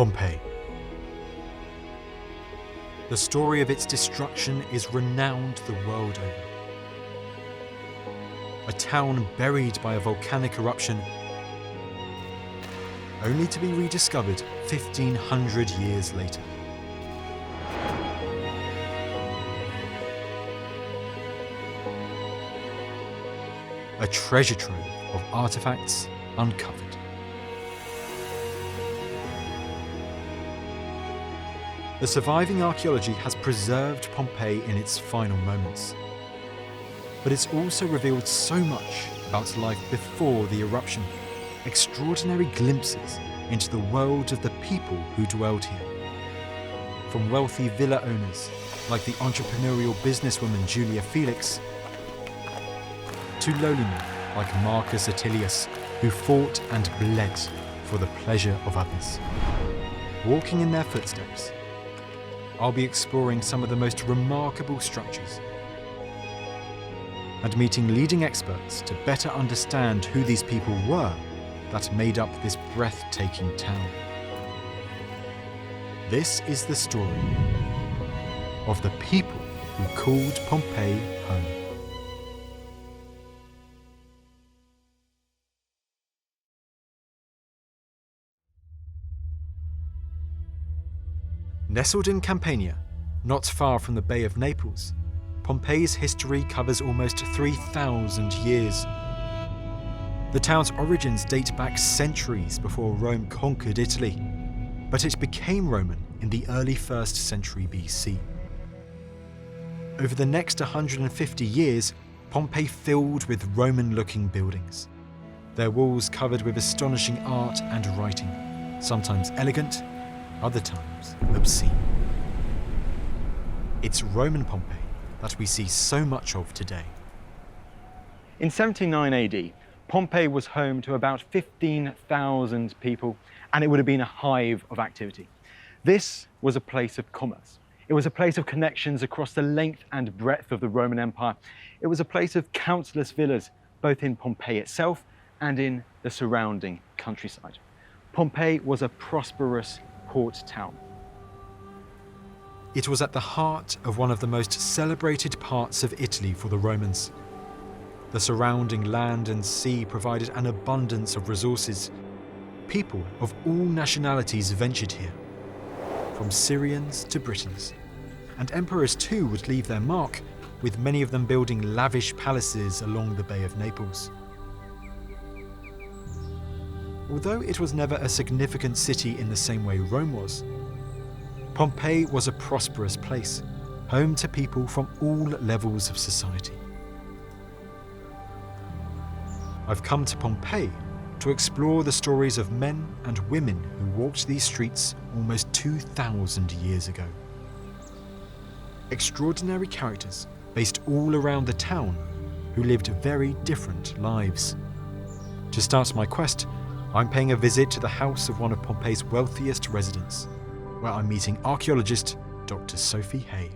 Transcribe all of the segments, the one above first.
Pompeii. The story of its destruction is renowned the world over. A town buried by a volcanic eruption, only to be rediscovered 1,500 years later. A treasure trove of artifacts uncovered. The surviving archaeology has preserved Pompeii in its final moments. But it's also revealed so much about life before the eruption, extraordinary glimpses into the world of the people who dwelled here. From wealthy villa owners like the entrepreneurial businesswoman Julia Felix, to lowly men like Marcus Attilius, who fought and bled for the pleasure of others. Walking in their footsteps, I'll be exploring some of the most remarkable structures and meeting leading experts to better understand who these people were that made up this breathtaking town. This is the story of the people who called Pompeii home. Nestled in Campania, not far from the Bay of Naples, Pompeii's history covers almost 3,000 years. The town's origins date back centuries before Rome conquered Italy, but it became Roman in the early 1st century BC. Over the next 150 years, Pompeii filled with Roman-looking buildings, their walls covered with astonishing art and writing, sometimes elegant, other times obscene. It's Roman Pompeii that we see so much of today. In 79 AD, Pompeii was home to about 15,000 people, and it would have been a hive of activity. This was a place of commerce. It was a place of connections across the length and breadth of the Roman Empire. It was a place of countless villas, both in Pompeii itself and in the surrounding countryside. Pompeii was a prosperous port town. It was at the heart of one of the most celebrated parts of Italy for the Romans. The surrounding land and sea provided an abundance of resources. People of all nationalities ventured here, from Syrians to Britons. And emperors too would leave their mark, with many of them building lavish palaces along the Bay of Naples. Although it was never a significant city in the same way Rome was, Pompeii was a prosperous place, home to people from all levels of society. I've come to Pompeii to explore the stories of men and women who walked these streets almost 2,000 years ago. Extraordinary characters based all around the town who lived very different lives. To start my quest, I'm paying a visit to the house of one of Pompeii's wealthiest residents, where I'm meeting archaeologist Dr. Sophie Hay.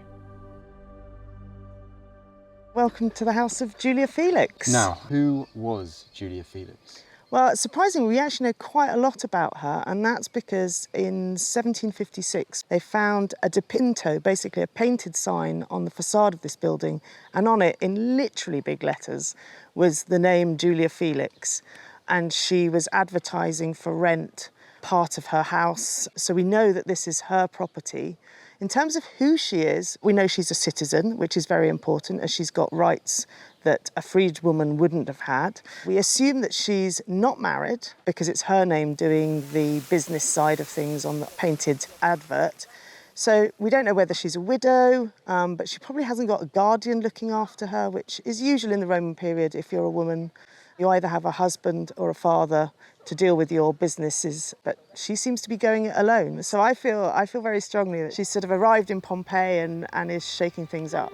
Welcome to the house of Julia Felix. Now, who was Julia Felix? Well, surprisingly, we actually know quite a lot about her, and that's because in 1756 they found a dipinto, basically a painted sign on the facade of this building, and on it, in literally big letters, was the name Julia Felix. And she was advertising for rent part of her house, so we know that this is her property. In terms of who she is, we know she's a citizen, which is very important, as she's got rights that a freed woman wouldn't have had. We assume that she's not married, because it's her name doing the business side of things on the painted advert. So we don't know whether she's a widow, but she probably hasn't got a guardian looking after her, which is usual in the Roman period. If you're a woman, you either have a husband or a father to deal with your businesses, but she seems to be going it alone. So I feel very strongly that she's sort of arrived in Pompeii and is shaking things up.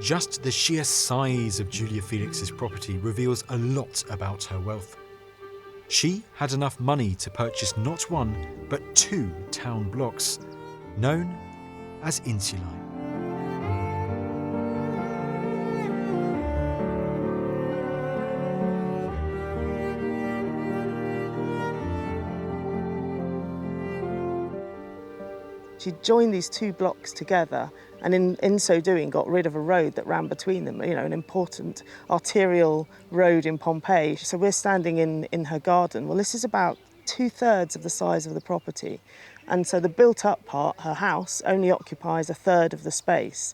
Just the sheer size of Julia Felix's property reveals a lot about her wealth. She had enough money to purchase not one, but 2 town blocks, known as insulae. She joined these two blocks together, and in so doing got rid of a road that ran between them, an important arterial road in Pompeii. So we're standing in her garden. Well, this is about 2/3 of the size of the property. And so the built-up part, her house, only occupies 1/3 of the space.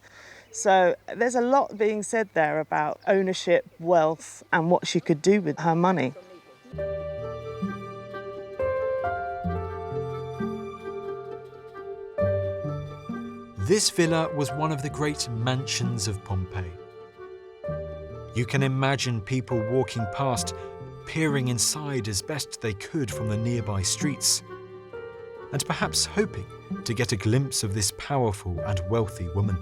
So there's a lot being said there about ownership, wealth, and what she could do with her money. This villa was one of the great mansions of Pompeii. You can imagine people walking past, peering inside as best they could from the nearby streets, and perhaps hoping to get a glimpse of this powerful and wealthy woman.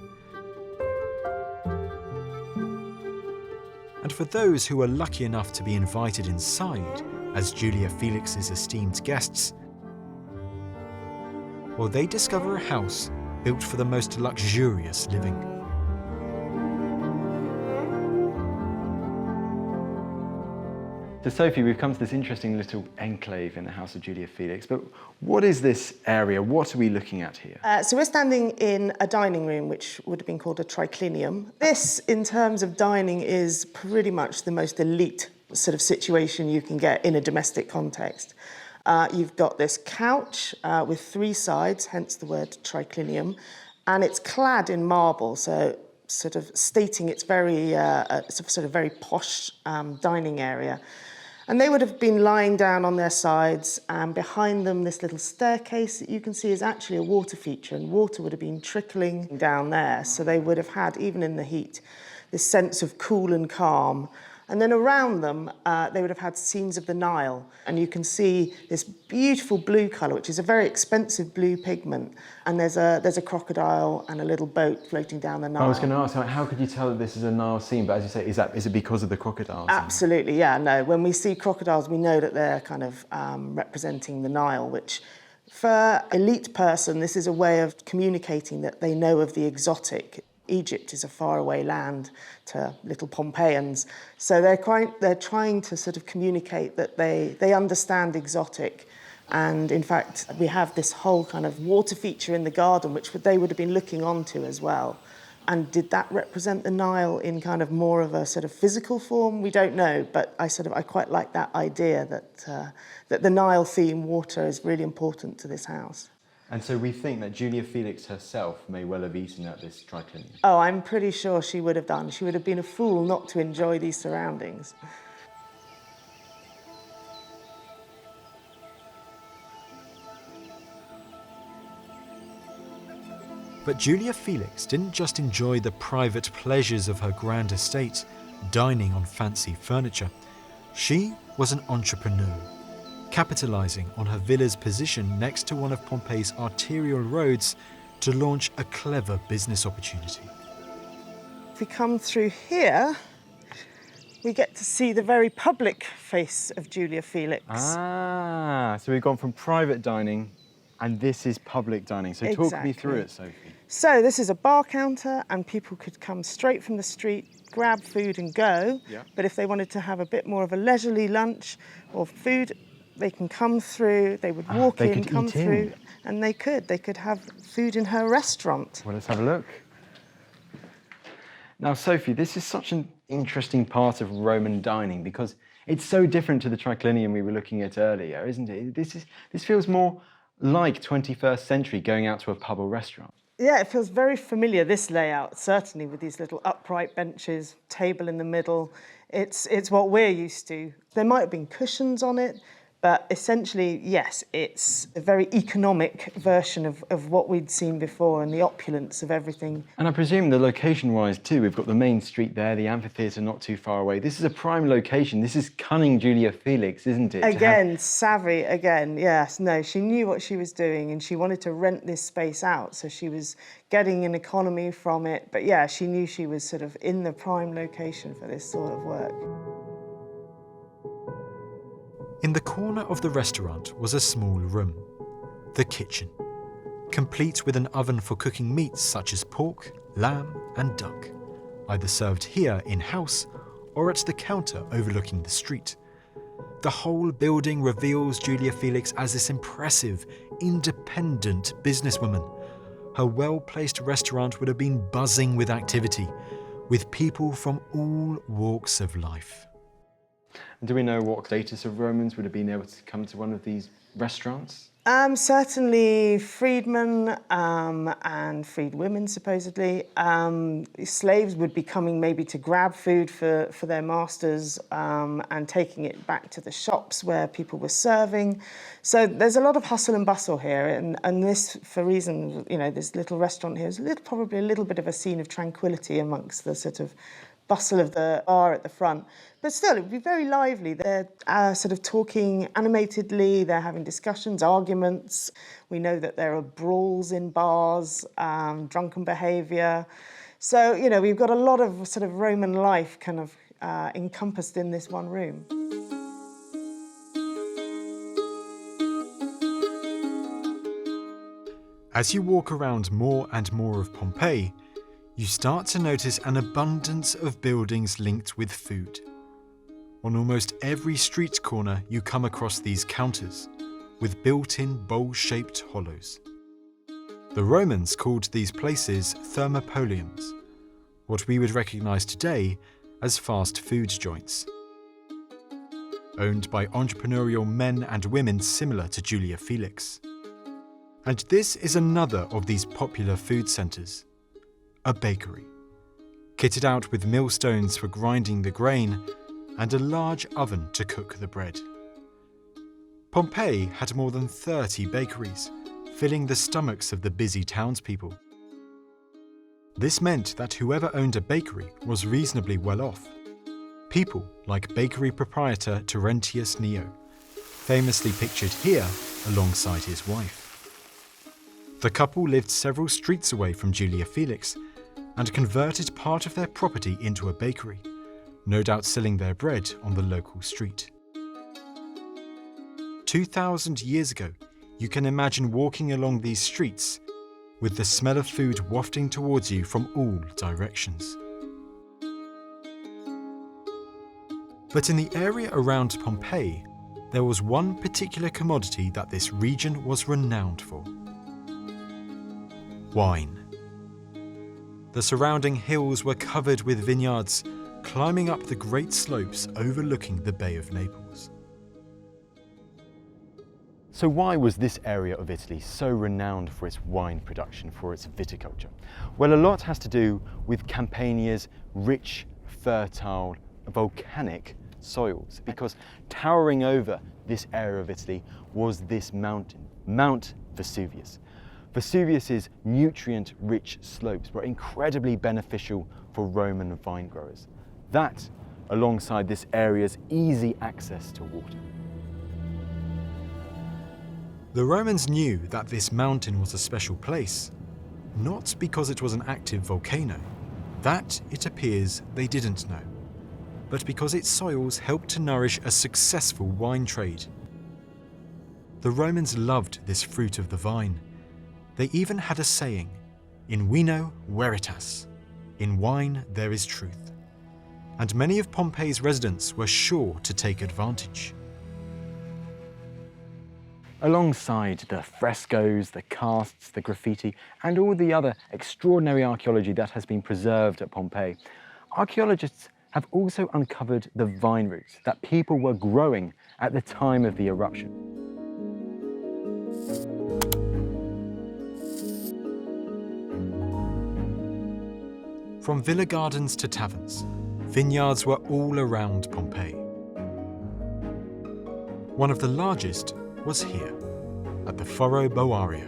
And for those who were lucky enough to be invited inside as Julia Felix's esteemed guests, well, they discover a house built for the most luxurious living. So Sophie, we've come to this interesting little enclave in the house of Julia Felix, but what is this area? What are we looking at here? So we're standing in a dining room, which would have been called a triclinium. This, in terms of dining, is pretty much the most elite sort of situation you can get in a domestic context. You've got this couch with 3 sides, hence the word triclinium, and it's clad in marble, so sort of stating it's very sort of very posh dining area. And they would have been lying down on their sides, and behind them this little staircase that you can see is actually a water feature, and water would have been trickling down there. So they would have had, even in the heat, this sense of cool and calm. And then around them, they would have had scenes of the Nile. And you can see this beautiful blue colour, which is a very expensive blue pigment. And there's a crocodile and a little boat floating down the Nile. I was going to ask, how could you tell that this is a Nile scene? But as you say, is it because of the crocodiles? Absolutely, yeah, no. When we see crocodiles, we know that they're kind of representing the Nile, which for elite person, this is a way of communicating that they know of the exotic. Egypt is a faraway land to little Pompeiians. So they're trying to sort of communicate that they understand exotic. And in fact, we have this whole kind of water feature in the garden, which they would have been looking onto as well. And did that represent the Nile in kind of more of a sort of physical form? We don't know, but I quite like that idea that the Nile theme, water, is really important to this house. And so we think that Julia Felix herself may well have eaten at this triclinium. Oh, I'm pretty sure she would have done. She would have been a fool not to enjoy these surroundings. But Julia Felix didn't just enjoy the private pleasures of her grand estate, dining on fancy furniture. She was an entrepreneur, capitalizing on her villa's position next to one of Pompeii's arterial roads to launch a clever business opportunity. If we come through here, we get to see the very public face of Julia Felix. Ah, so we've gone from private dining and this is public dining. So talk me through it, Sophie. So this is a bar counter and people could come straight from the street, grab food and go. Yeah. But if they wanted to have a bit more of a leisurely lunch or food, they can come through, they would walk in, come through, and they could have food in her restaurant. Well, let's have a look. Now, Sophie, this is such an interesting part of Roman dining because it's so different to the triclinium we were looking at earlier, isn't it? This feels more like 21st century going out to a pub or restaurant. Yeah, it feels very familiar, this layout, certainly with these little upright benches, table in the middle. It's what we're used to. There might have been cushions on it, but essentially, yes, it's a very economic version of what we'd seen before and the opulence of everything. And I presume the location-wise too, we've got the main street there, the amphitheater not too far away. This is a prime location. This is cunning Julia Felix, isn't it? Again, savvy again, yes. No, she knew what she was doing and she wanted to rent this space out, so she was getting an economy from it. But yeah, she knew she was sort of in the prime location for this sort of work. In the corner of the restaurant was a small room, the kitchen, complete with an oven for cooking meats such as pork, lamb and duck, either served here in-house or at the counter overlooking the street. The whole building reveals Julia Felix as this impressive, independent businesswoman, her well-placed restaurant would have been buzzing with activity, with people from all walks of life. Do we know what status of Romans would have been able to come to one of these restaurants? Certainly freedmen and freed women, supposedly. Slaves would be coming maybe to grab food for their masters and taking it back to the shops where people were serving. So there's a lot of hustle and bustle here, and this, for reason, this little restaurant here is probably a little bit of a scene of tranquility amongst the sort of bustle of the bar at the front. But still, it would be very lively. They're sort of talking animatedly, they're having discussions, arguments. We know that there are brawls in bars, drunken behaviour. So, we've got a lot of sort of Roman life kind of encompassed in this one room. As you walk around more and more of Pompeii, you start to notice an abundance of buildings linked with food. On almost every street corner you come across these counters, with built-in bowl-shaped hollows. The Romans called these places thermopoliums, what we would recognise today as fast food joints. Owned by entrepreneurial men and women similar to Julia Felix. And this is another of these popular food centres. A bakery, kitted out with millstones for grinding the grain and a large oven to cook the bread. Pompeii had more than 30 bakeries, filling the stomachs of the busy townspeople. This meant that whoever owned a bakery was reasonably well off. People like bakery proprietor Terentius Neo, famously pictured here alongside his wife. The couple lived several streets away from Julia Felix and converted part of their property into a bakery, no doubt selling their bread on the local street. 2,000 years ago, you can imagine walking along these streets with the smell of food wafting towards you from all directions. But in the area around Pompeii, there was one particular commodity that this region was renowned for. Wine. The surrounding hills were covered with vineyards, climbing up the great slopes overlooking the Bay of Naples. So why was this area of Italy so renowned for its wine production, for its viticulture? Well, a lot has to do with Campania's rich, fertile, volcanic soils, because towering over this area of Italy was this mountain, Mount Vesuvius. Vesuvius's nutrient-rich slopes were incredibly beneficial for Roman vine growers. That, alongside this area's easy access to water. The Romans knew that this mountain was a special place, not because it was an active volcano. That, it appears, they didn't know, but because its soils helped to nourish a successful wine trade. The Romans loved this fruit of the vine. They even had a saying, "In vino veritas," in wine there is truth. And many of Pompeii's residents were sure to take advantage. Alongside the frescoes, the casts, the graffiti, and all the other extraordinary archaeology that has been preserved at Pompeii, archaeologists have also uncovered the vine roots that people were growing at the time of the eruption. From villa gardens to taverns, vineyards were all around Pompeii. One of the largest was here, at the Foro Boario.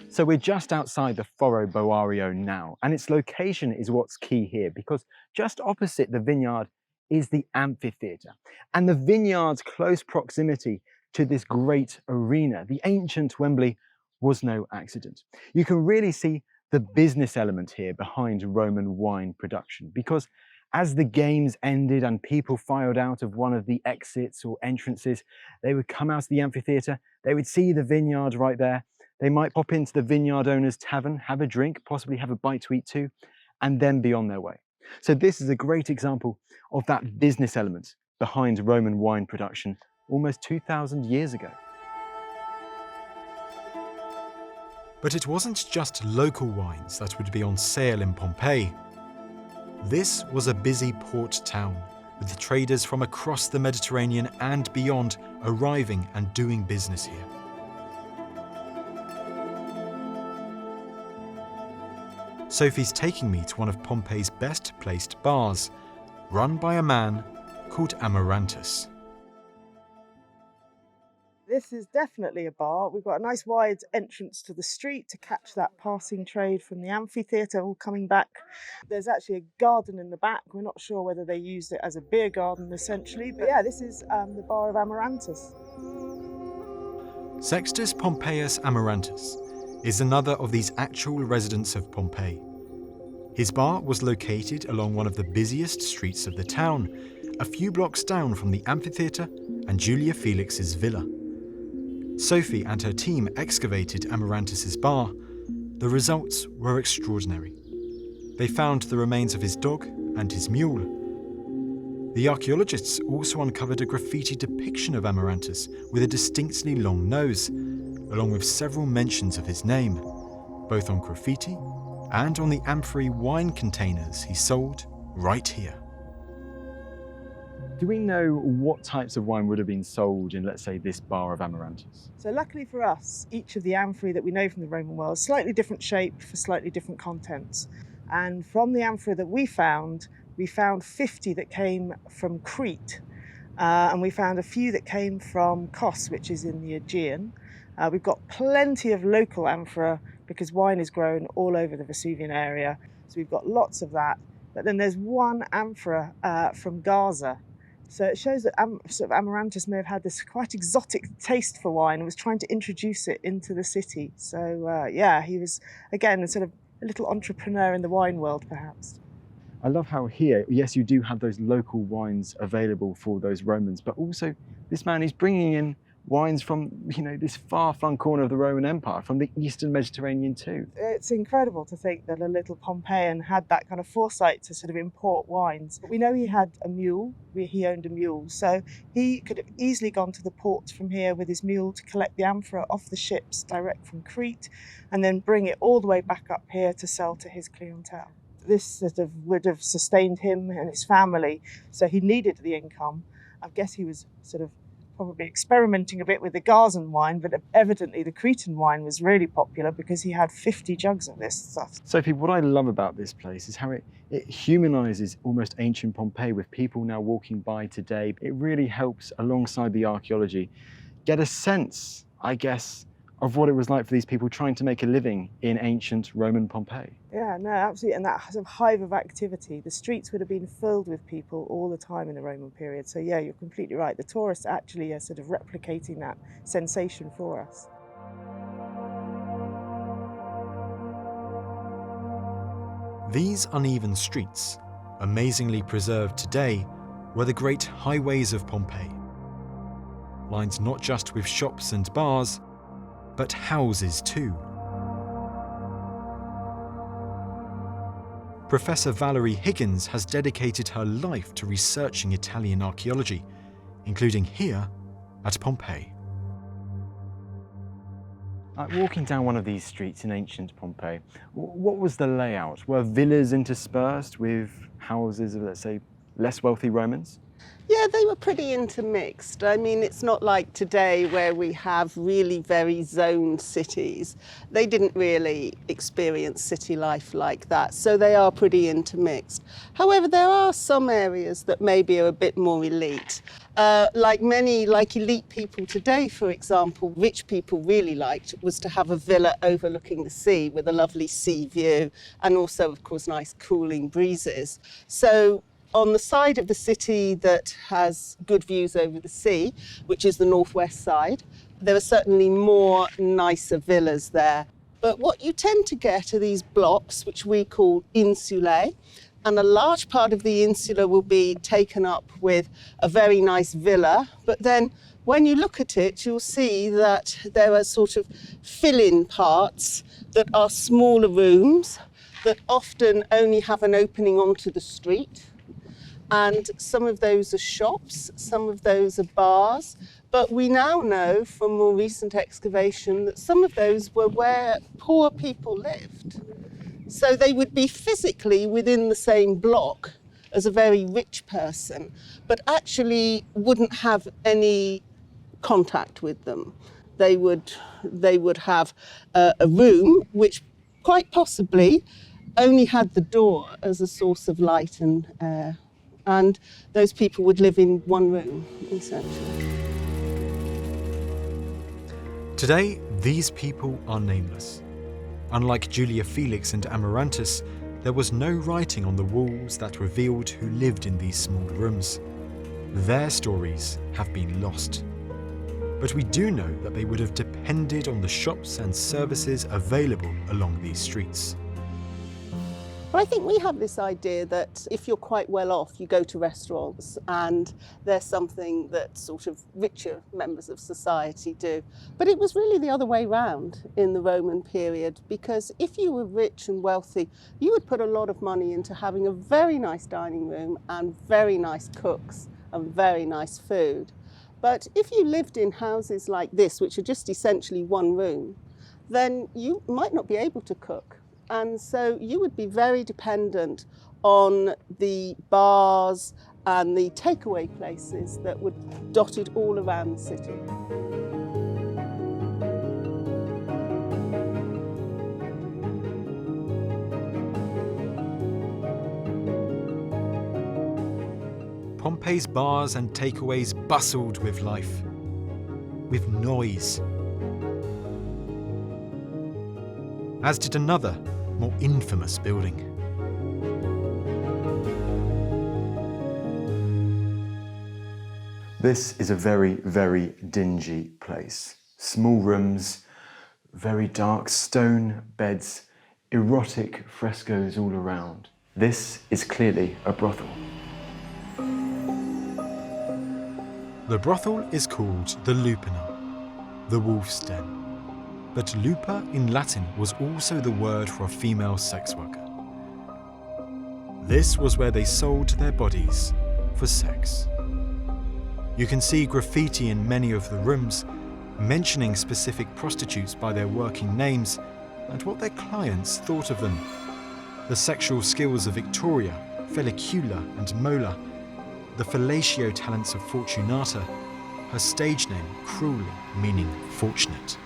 So we're just outside the Foro Boario now, and its location is what's key here, because just opposite the vineyard is the amphitheater, and the vineyard's close proximity to this great arena, the ancient Wembley, was no accident. You can really see the business element here behind Roman wine production, because as the games ended and people filed out of one of the exits or entrances, they would come out of the amphitheater, they would see the vineyard right there, they might pop into the vineyard owner's tavern, have a drink, possibly have a bite to eat too, and then be on their way. So this is a great example of that business element behind Roman wine production almost 2,000 years ago. But it wasn't just local wines that would be on sale in Pompeii. This was a busy port town, with traders from across the Mediterranean and beyond arriving and doing business here. Sophie's taking me to one of Pompeii's best placed bars, run by a man called Amarantus. This is definitely a bar. We've got a nice wide entrance to the street to catch that passing trade from the amphitheater all coming back. There's actually a garden in the back. We're not sure whether they used it as a beer garden essentially, but yeah, this is the bar of Amarantus. Sextus Pompeius Amarantus is another of these actual residents of Pompeii. His bar was located along one of the busiest streets of the town, a few blocks down from the amphitheater and Julia Felix's villa. Sophie and her team excavated Amarantus's bar. The results were extraordinary. They found the remains of his dog and his mule. The archaeologists also uncovered a graffiti depiction of Amarantus with a distinctly long nose, along with several mentions of his name, both on graffiti and on the amphorae wine containers he sold right here. Do we know what types of wine would have been sold in, let's say, this bar of Amarantus? So luckily for us, each of the amphorae that we know from the Roman world, slightly different shape for slightly different contents. And from the amphorae that we found 50 that came from Crete, and we found a few that came from Kos, which is in the Aegean. We've got plenty of local amphora because wine is grown all over the Vesuvian area, so we've got lots of that. But then there's one amphora from Gaza. So it shows that sort of Amarantus may have had this quite exotic taste for wine and was trying to introduce it into the city. So yeah, he was, again, sort of a little entrepreneur in the wine world, perhaps. I love how here, yes, you do have those local wines available for those Romans, but also this man is bringing in wines from, this far-flung corner of the Roman Empire, from the Eastern Mediterranean too. It's incredible to think that a little Pompeian had that kind of foresight to sort of import wines. We know he had a mule, he owned a mule, so he could have easily gone to the port from here with his mule to collect the amphora off the ships direct from Crete and then bring it all the way back up here to sell to his clientele. This sort of would have sustained him and his family, so he needed the income. I guess he was sort of probably experimenting a bit with the Gazan wine, but evidently the Cretan wine was really popular because he had 50 jugs of this stuff. Sophie, what I love about this place is how it humanises almost ancient Pompeii with people now walking by today. It really helps, alongside the archaeology, get a sense, I guess, of what it was like for these people trying to make a living in ancient Roman Pompeii. Yeah, no, absolutely. And that sort of hive of activity, the streets would have been filled with people all the time in the Roman period. So yeah, you're completely right. The tourists actually are sort of replicating that sensation for us. These uneven streets, amazingly preserved today, were the great highways of Pompeii. Lined not just with shops and bars, but houses too. Professor Valerie Higgins has dedicated her life to researching Italian archaeology, including here at Pompeii. Walking down one of these streets in ancient Pompeii, what was the layout? Were villas interspersed with houses of, let's say, less wealthy Romans? Yeah, they were pretty intermixed. I mean, it's not like today where we have really very zoned cities. They didn't really experience city life like that, so they are pretty intermixed. However, there are some areas that maybe are a bit more elite. Like elite people today, for example, rich people really liked was to have a villa overlooking the sea with a lovely sea view and also, of course, nice cooling breezes. So on the side of the city that has good views over the sea, which is the northwest side, there are certainly more nicer villas there. But what you tend to get are these blocks, which we call insulae, and a large part of the insula will be taken up with a very nice villa. But then when you look at it, you'll see that there are sort of fill-in parts that are smaller rooms that often only have an opening onto the street. and some of those are shops, some of those are bars. But we now know from more recent excavation that some of those were where poor people lived. So they would be physically within the same block as a very rich person, but actually wouldn't have any contact with them. They would have a room which quite possibly only had the door as a source of light and air. And those people would live in one room, essentially. Today, these people are nameless. Unlike Julia Felix and Amarantus, there was no writing on the walls that revealed who lived in these small rooms. Their stories have been lost. But we do know that they would have depended on the shops and services available along these streets. But I think we have this idea that if you're quite well off, you go to restaurants and there's something that sort of richer members of society do. But it was really the other way round in the Roman period, because if you were rich and wealthy, you would put a lot of money into having a very nice dining room and very nice cooks and very nice food. But if you lived in houses like this, which are just essentially one room, then you might not be able to cook. And so you would be very dependent on the bars and the takeaway places that were dotted all around the city. Pompeii's bars and takeaways bustled with life, with noise. As did another, more infamous building. This is a very, very dingy place. Small rooms, very dark stone beds, erotic frescoes all around. This is clearly a brothel. The brothel is called the Lupina, the wolf's den. But lupa in Latin was also the word for a female sex worker. This was where they sold their bodies for sex. You can see graffiti in many of the rooms, mentioning specific prostitutes by their working names and what their clients thought of them. The sexual skills of Victoria, Felicula and Mola, the fellatio talents of Fortunata, her stage name cruelly meaning fortunate.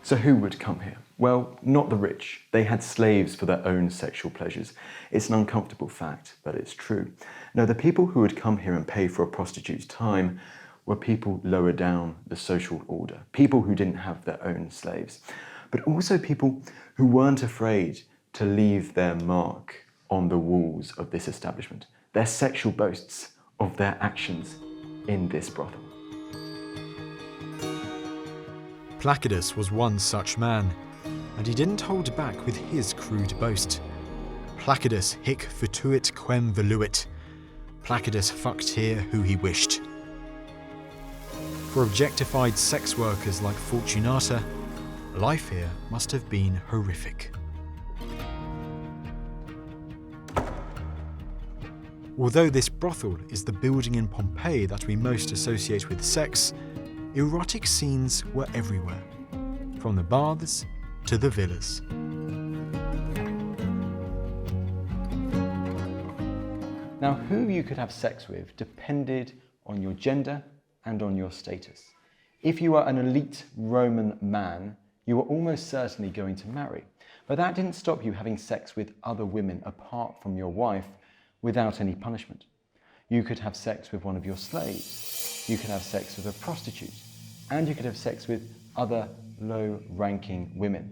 So who would come here? Well, not the rich. They had slaves for their own sexual pleasures. It's an uncomfortable fact, but it's true. No, the people who would come here and pay for a prostitute's time were people lower down the social order, people who didn't have their own slaves, but also people who weren't afraid to leave their mark on the walls of this establishment, their sexual boasts of their actions in this brothel. Placidus was one such man, and he didn't hold back with his crude boast. Placidus hic futuit quem voluit. Placidus fucked here who he wished. For objectified sex workers like Fortunata, life here must have been horrific. Although this brothel is the building in Pompeii that we most associate with sex, erotic scenes were everywhere, from the baths to the villas. Now, who you could have sex with depended on your gender and on your status. If you were an elite Roman man, you were almost certainly going to marry. But that didn't stop you having sex with other women apart from your wife without any punishment. You could have sex with one of your slaves, you could have sex with a prostitute, and you could have sex with other low-ranking women.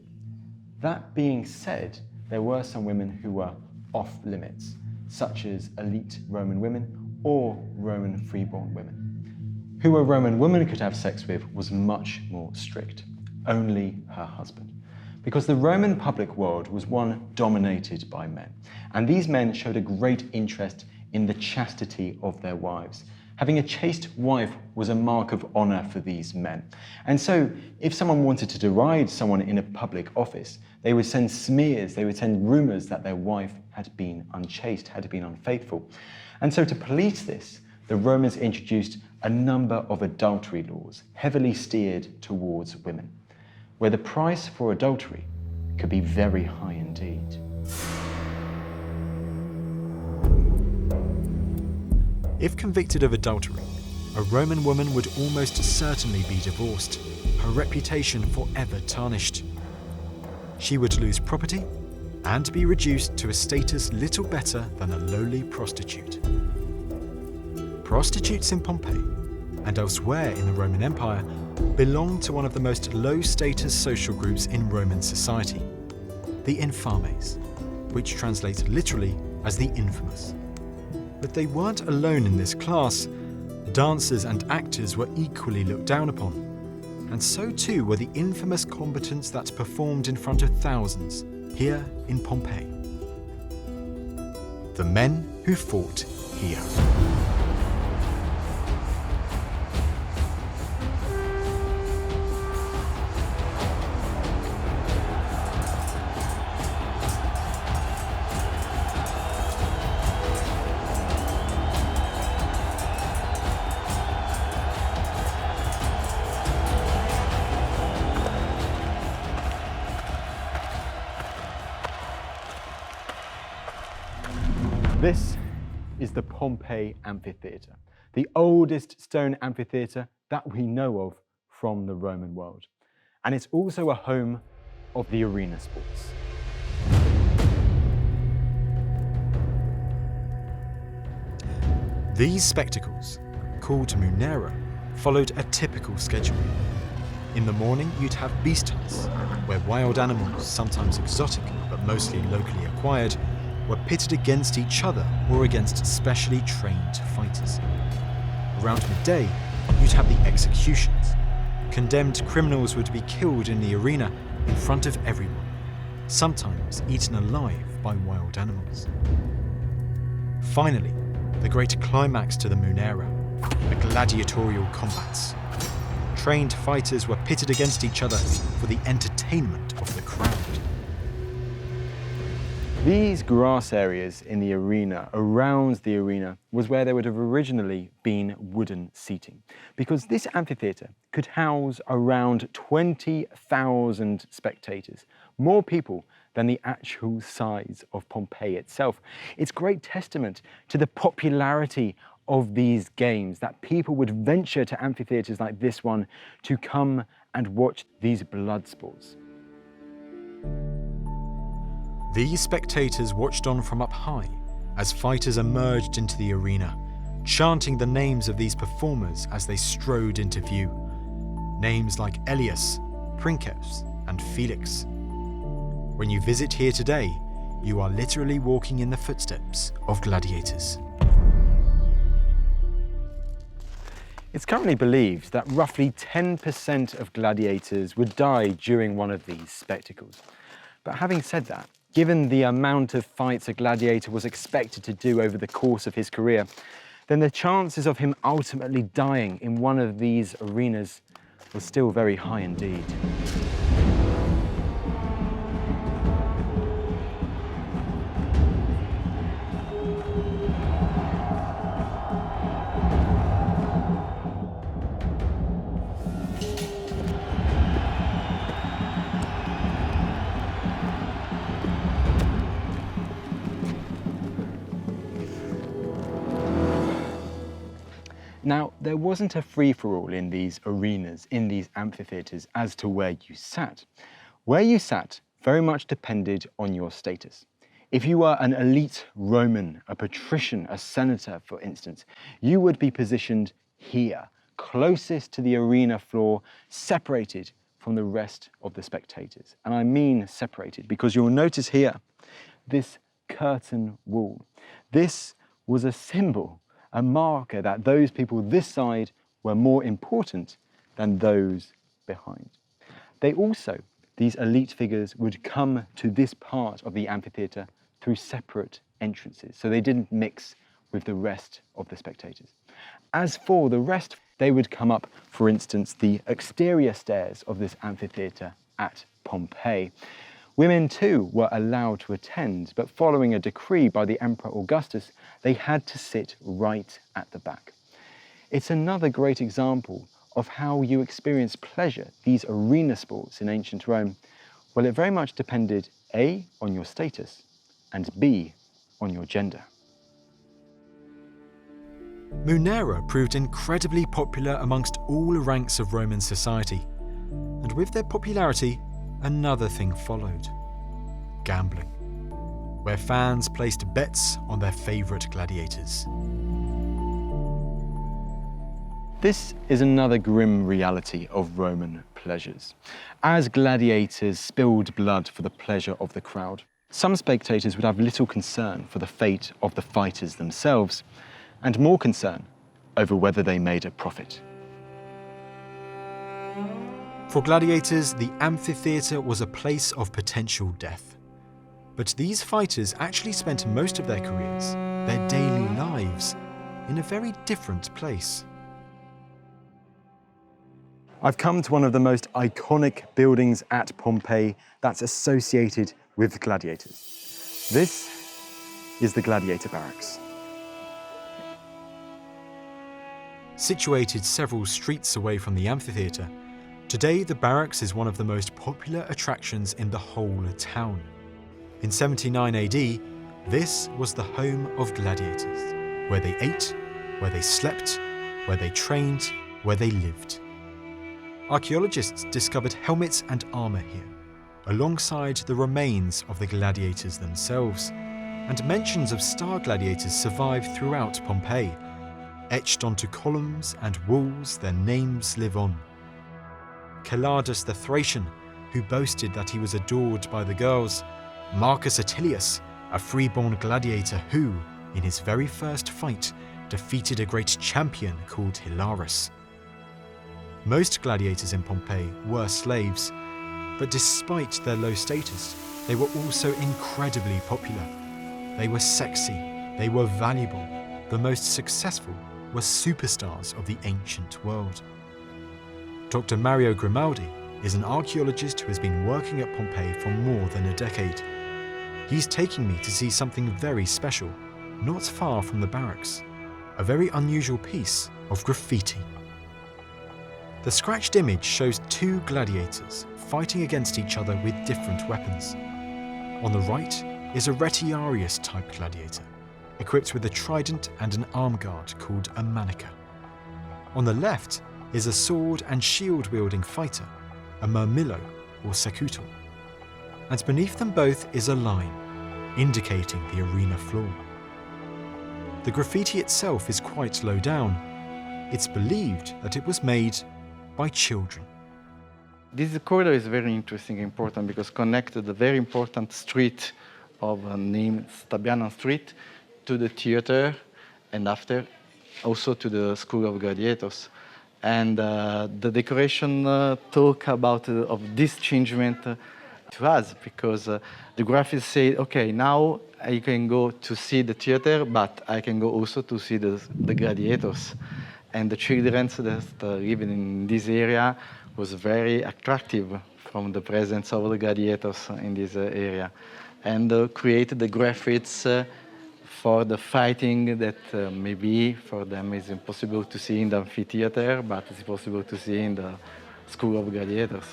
That being said, there were some women who were off limits, such as elite Roman women or Roman freeborn women. Who a Roman woman could have sex with was much more strict, only her husband. Because the Roman public world was one dominated by men, and these men showed a great interest in the chastity of their wives. Having a chaste wife was a mark of honor for these men. And so if someone wanted to deride someone in a public office, they would send smears, they would send rumors that their wife had been unchaste, had been unfaithful. And so to police this, the Romans introduced a number of adultery laws, heavily steered towards women, where the price for adultery could be very high indeed. If convicted of adultery, a Roman woman would almost certainly be divorced, her reputation forever tarnished. She would lose property and be reduced to a status little better than a lowly prostitute. Prostitutes in Pompeii and elsewhere in the Roman Empire belonged to one of the most low-status social groups in Roman society, the infames, which translates literally as the infamous. But they weren't alone in this class. Dancers and actors were equally looked down upon, and so too were the infamous combatants that performed in front of thousands here in Pompeii. The men who fought here. This is the Pompeii Amphitheater, the oldest stone amphitheater that we know of from the Roman world. And it's also a home of the arena sports. These spectacles, called Munera, followed a typical schedule. In the morning, you'd have beast hunts, where wild animals, sometimes exotic but mostly locally acquired, were pitted against each other or against specially trained fighters. Around midday, you'd have the executions. Condemned criminals would be killed in the arena in front of everyone, sometimes eaten alive by wild animals. Finally, the great climax to the Munera, the Gladiatorial Combats. Trained fighters were pitted against each other for the entertainment of the crowd. These grass areas in the arena, around the arena, was where there would have originally been wooden seating, because this amphitheatre could house around 20,000 spectators, more people than the actual size of Pompeii itself. It's great testament to the popularity of these games that people would venture to amphitheatres like this one to come and watch these blood sports. These spectators watched on from up high as fighters emerged into the arena, chanting the names of these performers as they strode into view. Names like Elias, Princeps, and Felix. When you visit here today, you are literally walking in the footsteps of gladiators. It's currently believed that roughly 10% of gladiators would die during one of these spectacles. But having said that, given the amount of fights a gladiator was expected to do over the course of his career, then the chances of him ultimately dying in one of these arenas was still very high indeed. Now, there wasn't a free-for-all in these arenas, in these amphitheatres, as to where you sat. Where you sat very much depended on your status. If you were an elite Roman, a patrician, a senator, for instance, you would be positioned here, closest to the arena floor, separated from the rest of the spectators. And I mean separated, because you'll notice here, this curtain wall. This was a symbol, a marker that those people this side were more important than those behind. They also, these elite figures, would come to this part of the amphitheatre through separate entrances, so they didn't mix with the rest of the spectators. As for the rest, they would come up, for instance, the exterior stairs of this amphitheatre at Pompeii, Women too were allowed to attend, but following a decree by the Emperor Augustus, they had to sit right at the back. It's another great example of how you experience pleasure, these arena sports in ancient Rome. Well, it very much depended A, on your status, and B, on your gender. Munera proved incredibly popular amongst all ranks of Roman society. And with their popularity, another thing followed: gambling, where fans placed bets on their favourite gladiators. This is another grim reality of Roman pleasures. As gladiators spilled blood for the pleasure of the crowd, some spectators would have little concern for the fate of the fighters themselves, and more concern over whether they made a profit. For gladiators, the amphitheater was a place of potential death. But these fighters actually spent most of their careers, their daily lives, in a very different place. I've come to one of the most iconic buildings at Pompeii that's associated with gladiators. This is the Gladiator Barracks. Situated several streets away from the amphitheater, today the barracks is one of the most popular attractions in the whole town. In 79 AD, this was the home of gladiators, where they ate, where they slept, where they trained, where they lived. Archaeologists discovered helmets and armour here, alongside the remains of the gladiators themselves, and mentions of star gladiators survive throughout Pompeii. Etched onto columns and walls, their names live on. Calladus the Thracian, who boasted that he was adored by the girls. Marcus Attilius, a freeborn gladiator who, in his very first fight, defeated a great champion called Hilarus. Most gladiators in Pompeii were slaves, but despite their low status, they were also incredibly popular. They were sexy, they were valuable, the most successful were superstars of the ancient world. Dr. Mario Grimaldi is an archaeologist who has been working at Pompeii for more than a decade. He's taking me to see something very special, not far from the barracks, a very unusual piece of graffiti. The scratched image shows two gladiators fighting against each other with different weapons. On the right is a retiarius-type gladiator, equipped with a trident and an arm guard called a manica. On the left is a sword and shield-wielding fighter, a murmillo or secutor. And beneath them both is a line, indicating the arena floor. The graffiti itself is quite low down. It's believed that it was made by children. This corridor is very interesting and important because connected the very important street of named Stabianan Street to the theater, and after also to the School of Gladiators. And the decoration talk about of this changement to us, because the graphics say, okay, now I can go to see the theater, but I can go also to see the gladiators. And the children that living in this area was very attractive from the presence of the gladiators in this area, and created the graphics for the fighting that maybe for them is impossible to see in the amphitheater, but it's possible to see in the School of Gladiators.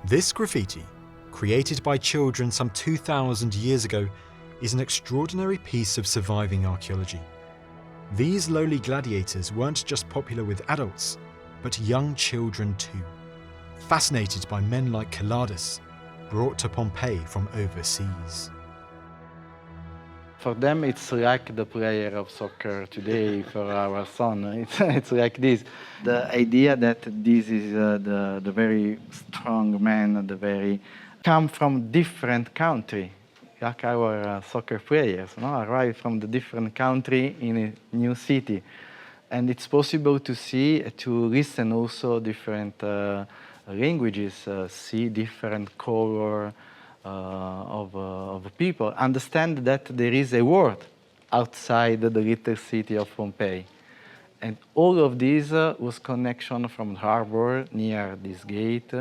This graffiti, created by children some 2,000 years ago, is an extraordinary piece of surviving archaeology. These lowly gladiators weren't just popular with adults, but young children too, fascinated by men like Calladus, brought to Pompeii from overseas. For them, it's like the player of soccer today for our son. It's like this. The idea that this is the very strong man, the very come from different country, like our soccer players, no? Arrive from the different country in a new city. And it's possible to see, to listen also different languages, see different color, of people, understand that there is a world outside the little city of Pompeii. And all of this was connection from the harbor near this gate,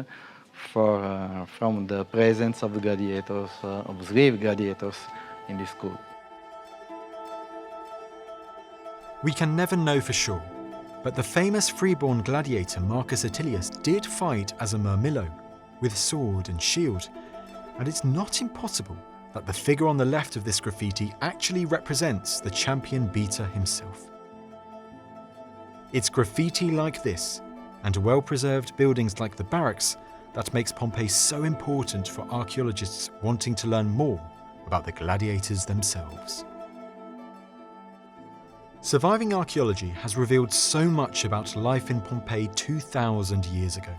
from the presence of the gladiators, of slave gladiators in this school. We can never know for sure, but the famous freeborn gladiator Marcus Attilius did fight as a murmillo, with sword and shield, and it's not impossible that the figure on the left of this graffiti actually represents the champion beater himself. It's graffiti like this, and well-preserved buildings like the barracks, that makes Pompeii so important for archaeologists wanting to learn more about the gladiators themselves. Surviving archaeology has revealed so much about life in Pompeii 2,000 years ago.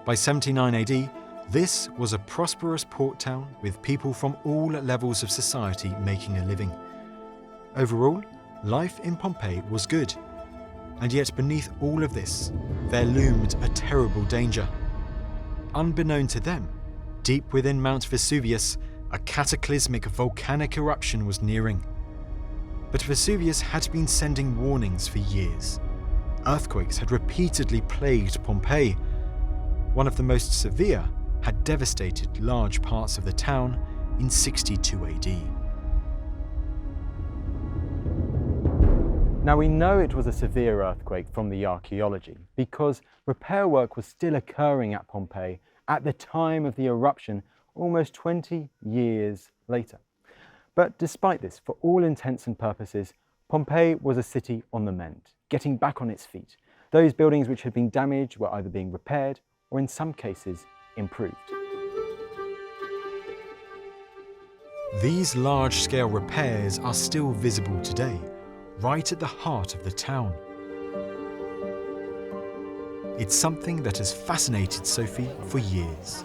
By 79 AD, this was a prosperous port town with people from all levels of society making a living. Overall, life in Pompeii was good. And yet beneath all of this, there loomed a terrible danger. Unbeknown to them, deep within Mount Vesuvius, a cataclysmic volcanic eruption was nearing. But Vesuvius had been sending warnings for years. Earthquakes had repeatedly plagued Pompeii. One of the most severe had devastated large parts of the town in 62 AD. Now we know it was a severe earthquake from the archaeology because repair work was still occurring at Pompeii at the time of the eruption almost 20 years later. But despite this, for all intents and purposes, Pompeii was a city on the mend, getting back on its feet. Those buildings which had been damaged were either being repaired or in some cases improved. These large-scale repairs are still visible today, right at the heart of the town. It's something that has fascinated Sophie for years.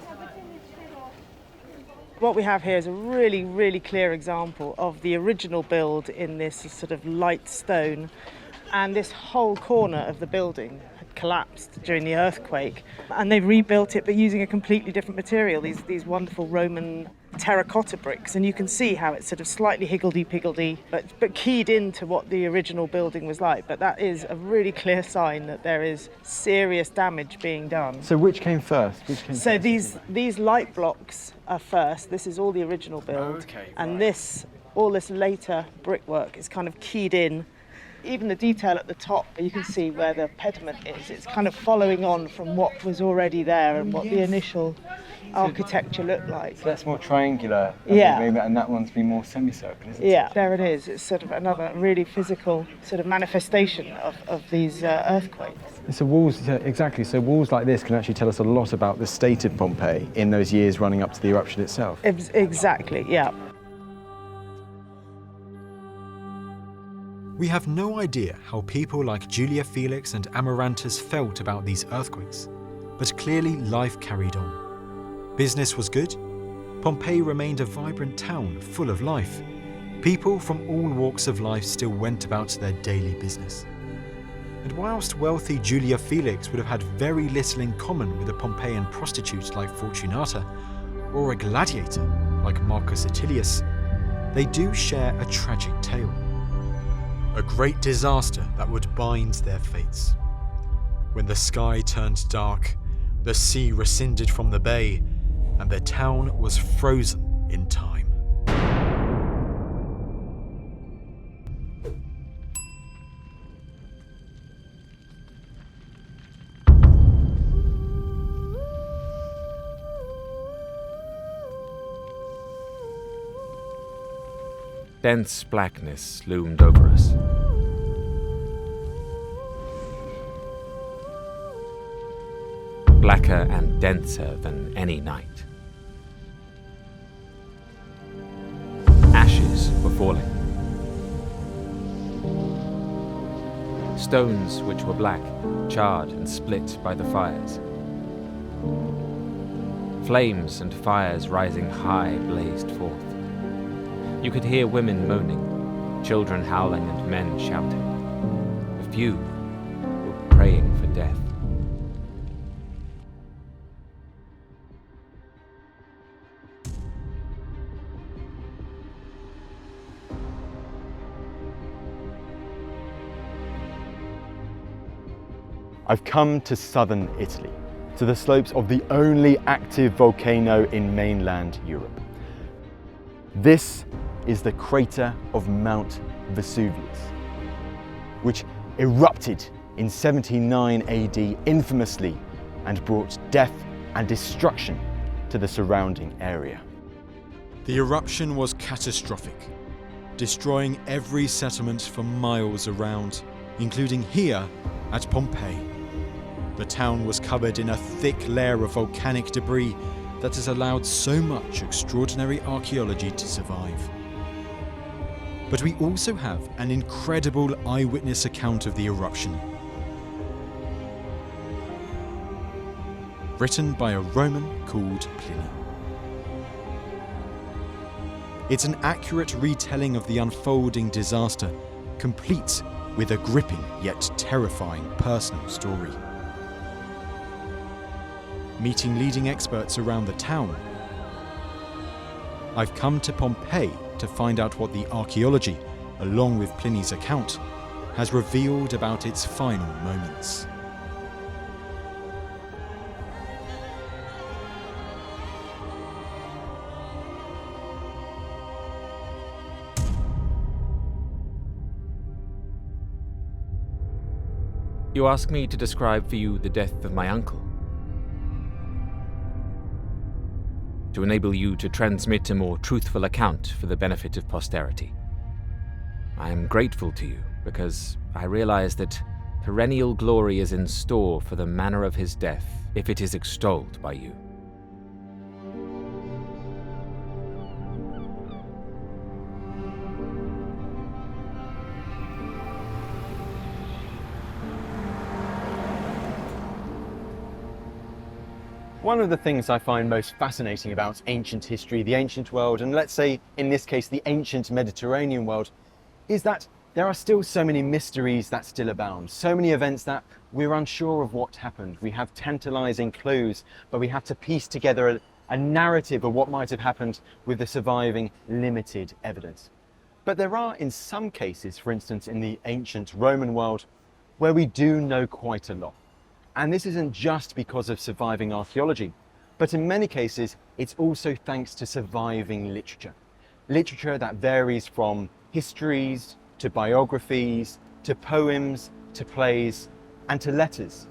What we have here is a really, really clear example of the original build in this sort of light stone, and this whole corner of the building had collapsed during the earthquake, and they've rebuilt it but using a completely different material, these wonderful Roman terracotta bricks, and you can see how it's sort of slightly higgledy-piggledy but keyed into what the original building was like. But that is a really clear sign that there is serious damage being done. So which came first? So these light blocks are first. This is all the original build. Okay, and right. all this later brickwork is kind of keyed in. Even the detail at the top, you can see where the pediment is. It's kind of following on from what was already there and what the initial architecture looked like. So that's more triangular, yeah, maybe, and that one's been more semicircular, isn't it? Yeah, there it is. It's sort of another really physical sort of manifestation of these earthquakes. So walls, exactly. So walls like this can actually tell us a lot about the state of Pompeii in those years running up to the eruption itself. Exactly, yeah. We have no idea how people like Julia Felix and Amarantus felt about these earthquakes, but clearly life carried on. Business was good. Pompeii remained a vibrant town full of life. People from all walks of life still went about their daily business. And whilst wealthy Julia Felix would have had very little in common with a Pompeian prostitute like Fortunata, or a gladiator like Marcus Attilius, they do share a tragic tale. A great disaster that would bind their fates. When the sky turned dark, the sea rescinded from the bay, and the town was frozen in time. Dense blackness loomed over us. Blacker and denser than any night. Ashes were falling. Stones which were black, charred and split by the fires. Flames and fires rising high blazed forth. You could hear women moaning, children howling and men shouting. A few were praying for death. I've come to southern Italy, to the slopes of the only active volcano in mainland Europe. This is the crater of Mount Vesuvius, which erupted in 79 AD infamously and brought death and destruction to the surrounding area. The eruption was catastrophic, destroying every settlement for miles around, including here at Pompeii. The town was covered in a thick layer of volcanic debris that has allowed so much extraordinary archaeology to survive. But we also have an incredible eyewitness account of the eruption, written by a Roman called Pliny. It's an accurate retelling of the unfolding disaster, complete with a gripping yet terrifying personal story. Meeting leading experts around the town, I've come to Pompeii to find out what the archaeology, along with Pliny's account, has revealed about its final moments. You ask me to describe for you the death of my uncle, to enable you to transmit a more truthful account for the benefit of posterity. I am grateful to you because I realize that perennial glory is in store for the manner of his death if it is extolled by you. One of the things I find most fascinating about ancient history, the ancient world, and let's say in this case the ancient Mediterranean world, is that there are still so many mysteries that still abound, so many events that we're unsure of what happened. We have tantalizing clues, but we have to piece together a narrative of what might have happened with the surviving limited evidence. But there are in some cases, for instance in the ancient Roman world, where we do know quite a lot. And this isn't just because of surviving archaeology, but in many cases, it's also thanks to surviving literature. Literature that varies from histories, to biographies, to poems, to plays, and to letters.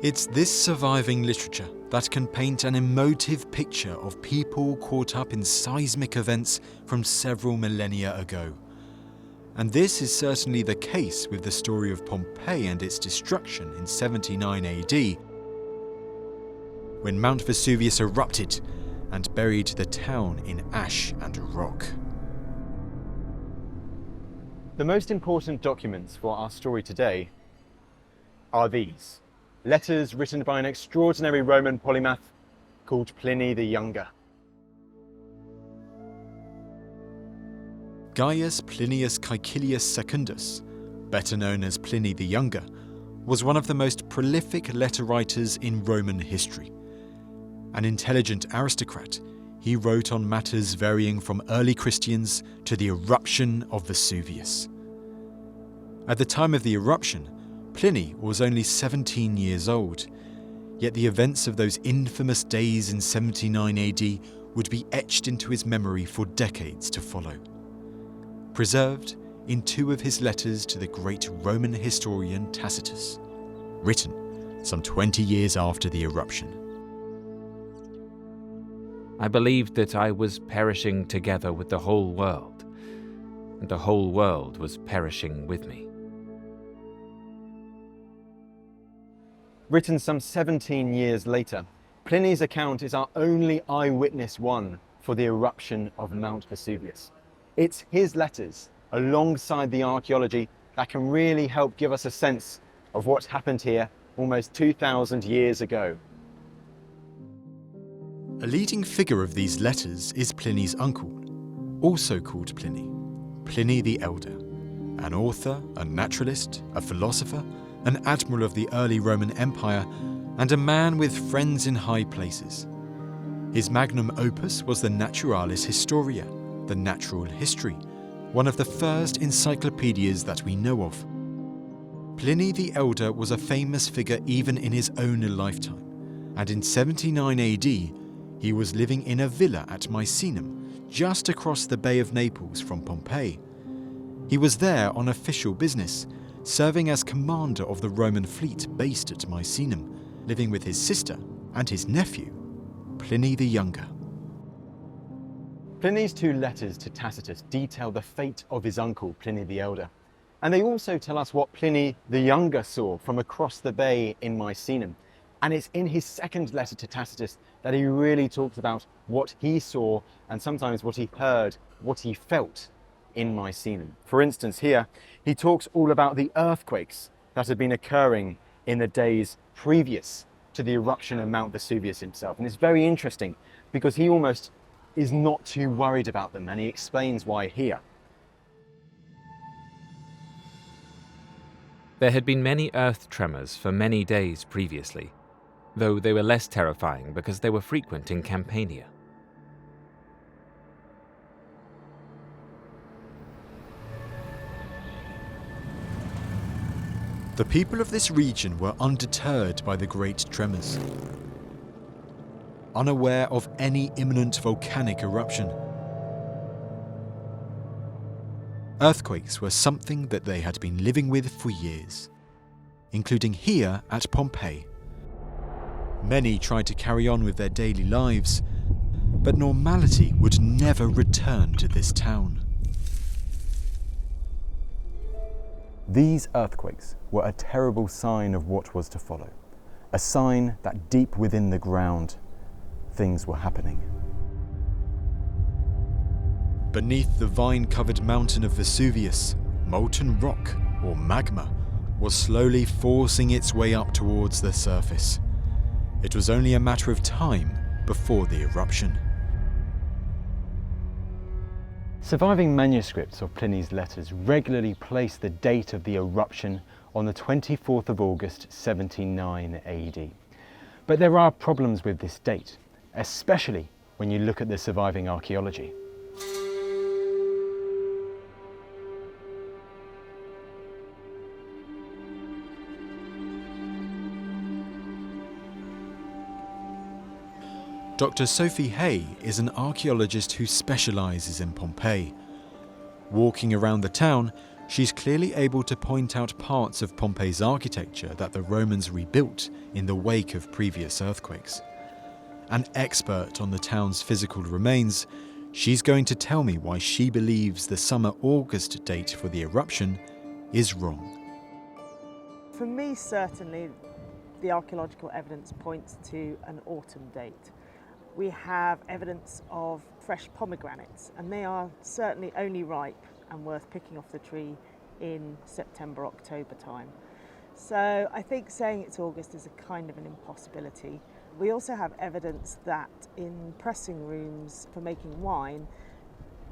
It's this surviving literature that can paint an emotive picture of people caught up in seismic events from several millennia ago. And this is certainly the case with the story of Pompeii and its destruction in 79 AD, when Mount Vesuvius erupted and buried the town in ash and rock. The most important documents for our story today are these. Letters written by an extraordinary Roman polymath called Pliny the Younger. Gaius Plinius Caecilius Secundus, better known as Pliny the Younger, was one of the most prolific letter writers in Roman history. An intelligent aristocrat, he wrote on matters varying from early Christians to the eruption of Vesuvius. At the time of the eruption, Pliny was only 17 years old, yet the events of those infamous days in 79 AD would be etched into his memory for decades to follow. Preserved in two of his letters to the great Roman historian Tacitus, written some 20 years after the eruption. I believed that I was perishing together with the whole world, and the whole world was perishing with me. Written some 17 years later, Pliny's account is our only eyewitness one for the eruption of Mount Vesuvius. It's his letters, alongside the archaeology, that can really help give us a sense of what happened here almost 2,000 years ago. A leading figure of these letters is Pliny's uncle, also called Pliny, Pliny the Elder, an author, a naturalist, a philosopher, an admiral of the early Roman Empire, and a man with friends in high places. His magnum opus was the Naturalis Historia, the natural history, one of the first encyclopedias that we know of. Pliny the Elder was a famous figure even in his own lifetime, and in 79 AD, he was living in a villa at Misenum, just across the Bay of Naples from Pompeii. He was there on official business, serving as commander of the Roman fleet based at Misenum, living with his sister and his nephew, Pliny the Younger. Pliny's two letters to Tacitus detail the fate of his uncle, Pliny the Elder. And they also tell us what Pliny the Younger saw from across the bay in Misenum. And it's in his second letter to Tacitus that he really talks about what he saw and sometimes what he heard, what he felt in Misenum. For instance, here, he talks all about the earthquakes that had been occurring in the days previous to the eruption of Mount Vesuvius himself. And it's very interesting because he almost is not too worried about them, and he explains why here. There had been many earth tremors for many days previously, though they were less terrifying because they were frequent in Campania. The people of this region were undeterred by the great tremors, unaware of any imminent volcanic eruption. Earthquakes were something that they had been living with for years, including here at Pompeii. Many tried to carry on with their daily lives, but normality would never return to this town. These earthquakes were a terrible sign of what was to follow, a sign that deep within the ground, things were happening. Beneath the vine-covered mountain of Vesuvius, molten rock, or magma, was slowly forcing its way up towards the surface. It was only a matter of time before the eruption. Surviving manuscripts of Pliny's letters regularly place the date of the eruption on the 24th of August 79 AD. But there are problems with this date, especially when you look at the surviving archaeology. Dr. Sophie Hay is an archaeologist who specialises in Pompeii. Walking around the town, she's clearly able to point out parts of Pompeii's architecture that the Romans rebuilt in the wake of previous earthquakes. An expert on the town's physical remains, she's going to tell me why she believes the summer-August date for the eruption is wrong. For me, certainly, the archaeological evidence points to an autumn date. We have evidence of fresh pomegranates, and they are certainly only ripe and worth picking off the tree in September, October time. So I think saying it's August is a kind of an impossibility. We also have evidence that in pressing rooms for making wine,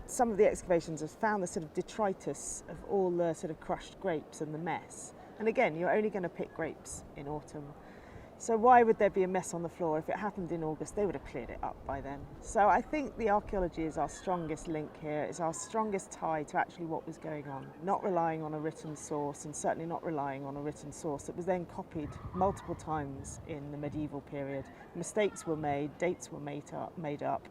some of the excavations have found the sort of detritus of all the sort of crushed grapes and the mess. And again, you're only going to pick grapes in autumn. So why would there be a mess on the floor? If it happened in August, they would have cleared it up by then. So I think the archaeology is our strongest link here. It's our strongest tie to actually what was going on. Not relying on a written source, and certainly not relying on a written source that was then copied multiple times in the medieval period. Mistakes were made, dates were made up.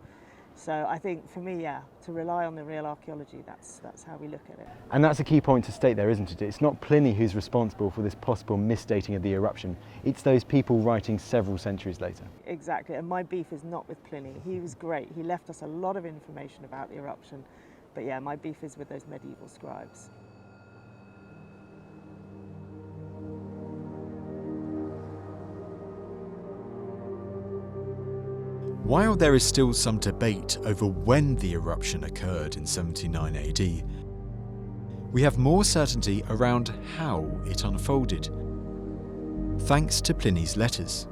So I think for me, yeah, to rely on the real archaeology, that's how we look at it. And that's a key point to state there, isn't it? It's not Pliny who's responsible for this possible misdating of the eruption. It's those people writing several centuries later. Exactly, and my beef is not with Pliny. He was great. He left us a lot of information about the eruption. But yeah, my beef is with those medieval scribes. While there is still some debate over when the eruption occurred in 79 AD, we have more certainty around how it unfolded, thanks to Pliny's letters.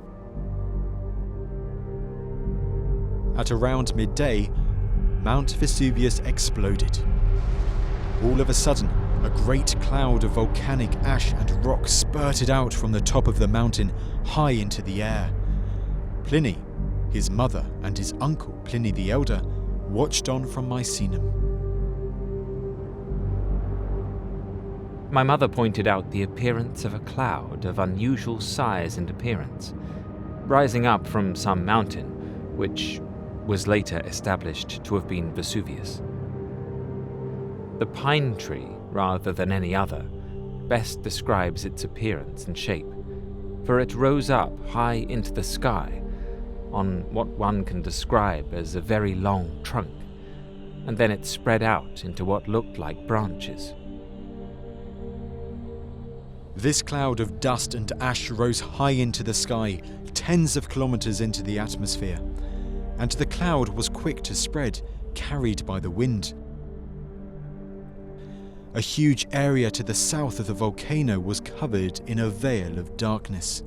At around midday, Mount Vesuvius exploded. All of a sudden, a great cloud of volcanic ash and rock spurted out from the top of the mountain high into the air. Pliny, his mother and his uncle, Pliny the Elder, watched on from Misenum. My mother pointed out the appearance of a cloud of unusual size and appearance, rising up from some mountain, which was later established to have been Vesuvius. The pine tree, rather than any other, best describes its appearance and shape, for it rose up high into the sky on what one can describe as a very long trunk, and then it spread out into what looked like branches. This cloud of dust and ash rose high into the sky, tens of kilometers into the atmosphere, and the cloud was quick to spread, carried by the wind. A huge area to the south of the volcano was covered in a veil of darkness.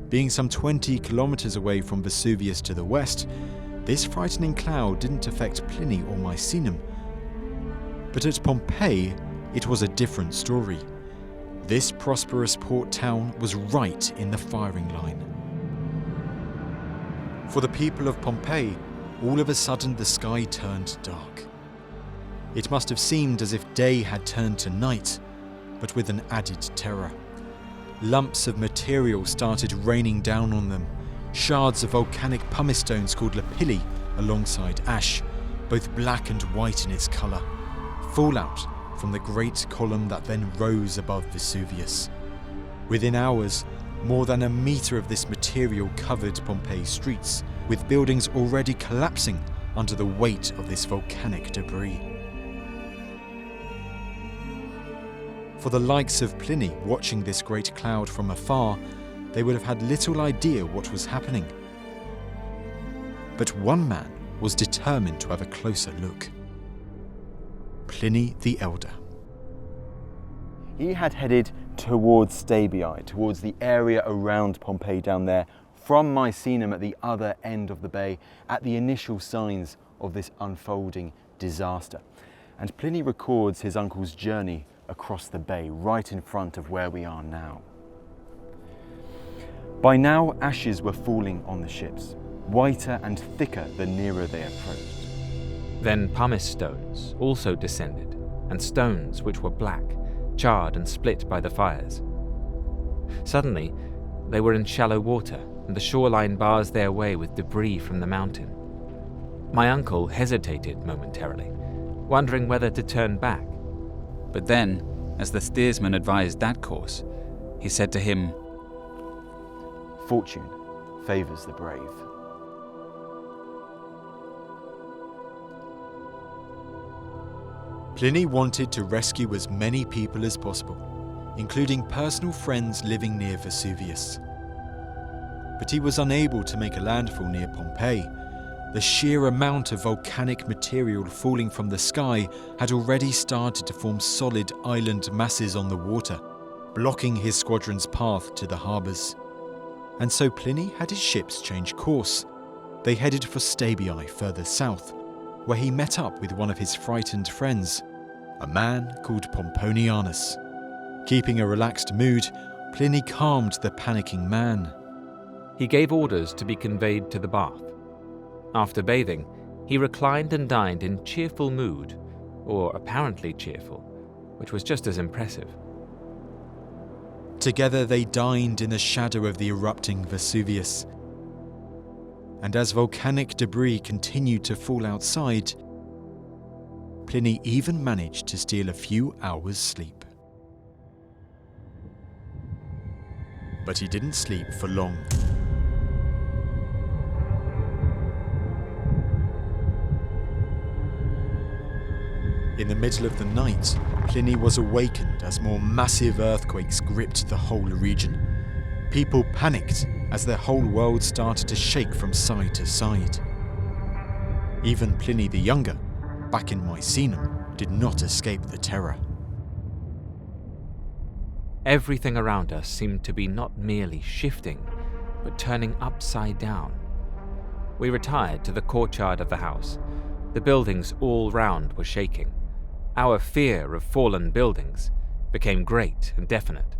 Being some 20 kilometers away from Vesuvius to the west, this frightening cloud didn't affect Pliny or Misenum. But at Pompeii, it was a different story. This prosperous port town was right in the firing line. For the people of Pompeii, all of a sudden the sky turned dark. It must have seemed as if day had turned to night, but with an added terror. Lumps of material started raining down on them, shards of volcanic pumice stones called lapilli alongside ash, both black and white in its colour, fallout from the great column that then rose above Vesuvius. Within hours, more than 1 meter of this material covered Pompeii's streets, with buildings already collapsing under the weight of this volcanic debris. For the likes of Pliny watching this great cloud from afar, they would have had little idea what was happening. But one man was determined to have a closer look. Pliny the Elder. He had headed towards Stabii, towards the area around Pompeii down there, from Misenum at the other end of the bay, at the initial signs of this unfolding disaster. And Pliny records his uncle's journey across the bay, right in front of where we are now. By now, ashes were falling on the ships, whiter and thicker the nearer they approached. Then pumice stones also descended, and stones which were black, charred and split by the fires. Suddenly, they were in shallow water, and the shoreline bars their way with debris from the mountain. My uncle hesitated momentarily, wondering whether to turn back. But then, as the steersman advised that course, he said to him, "Fortune favours the brave." Pliny wanted to rescue as many people as possible, including personal friends living near Vesuvius. But he was unable to make a landfall near Pompeii. The sheer amount of volcanic material falling from the sky had already started to form solid island masses on the water, blocking his squadron's path to the harbours. And so Pliny had his ships change course. They headed for Stabii further south, where he met up with one of his frightened friends, a man called Pompeiians. Keeping a relaxed mood, Pliny calmed the panicking man. He gave orders to be conveyed to the bath. After bathing, he reclined and dined in cheerful mood, or apparently cheerful, which was just as impressive. Together they dined in the shadow of the erupting Vesuvius. And as volcanic debris continued to fall outside, Pliny even managed to steal a few hours' sleep. But he didn't sleep for long. In the middle of the night, Pliny was awakened as more massive earthquakes gripped the whole region. People panicked as their whole world started to shake from side to side. Even Pliny the Younger, back in Misenum, did not escape the terror. Everything around us seemed to be not merely shifting, but turning upside down. We retired to the courtyard of the house. The buildings all round were shaking. Our fear of fallen buildings became great and definite.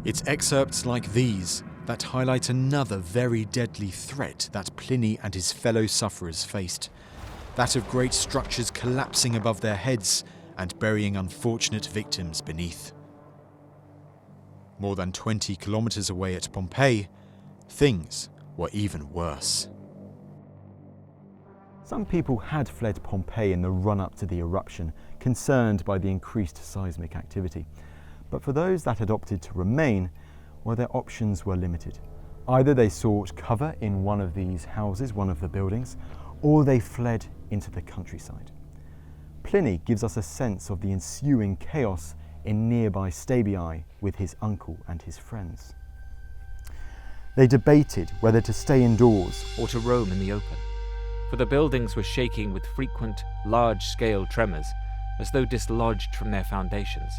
It's excerpts like these that highlight another very deadly threat that Pliny and his fellow sufferers faced, that of great structures collapsing above their heads and burying unfortunate victims beneath. More than 20 kilometers away at Pompeii, things were even worse. Some people had fled Pompeii in the run-up to the eruption, concerned by the increased seismic activity. But for those that had opted to remain, well, their options were limited. Either they sought cover in one of these houses, one of the buildings, or they fled into the countryside. Pliny gives us a sense of the ensuing chaos in nearby Stabii with his uncle and his friends. They debated whether to stay indoors or to roam in the open, for the buildings were shaking with frequent, large-scale tremors, as though dislodged from their foundations.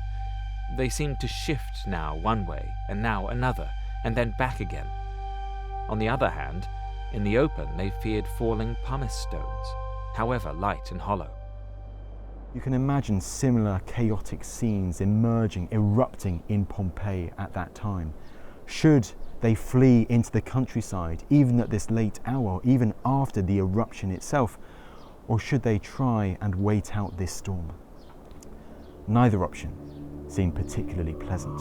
They seemed to shift now one way, and now another, and then back again. On the other hand, in the open they feared falling pumice stones, however light and hollow. You can imagine similar chaotic scenes emerging, erupting in Pompeii at that time. Should they flee into the countryside, even at this late hour, even after the eruption itself, or should they try and wait out this storm? Neither option seemed particularly pleasant.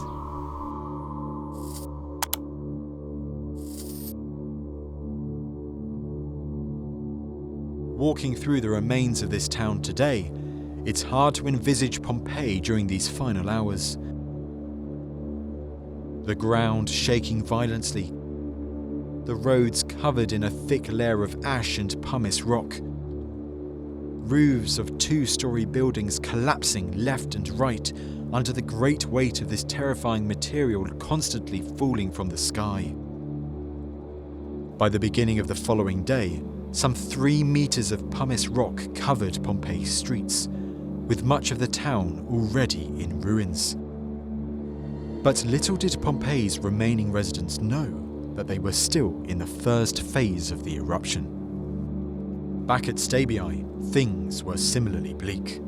Walking through the remains of this town today, it's hard to envisage Pompeii during these final hours. The ground shaking violently, the roads covered in a thick layer of ash and pumice rock, roofs of two-story buildings collapsing left and right under the great weight of this terrifying material constantly falling from the sky. By the beginning of the following day, some 3 meters of pumice rock covered Pompeii's streets, with much of the town already in ruins. But little did Pompeii's remaining residents know that they were still in the first phase of the eruption. Back at Stabii, things were similarly bleak.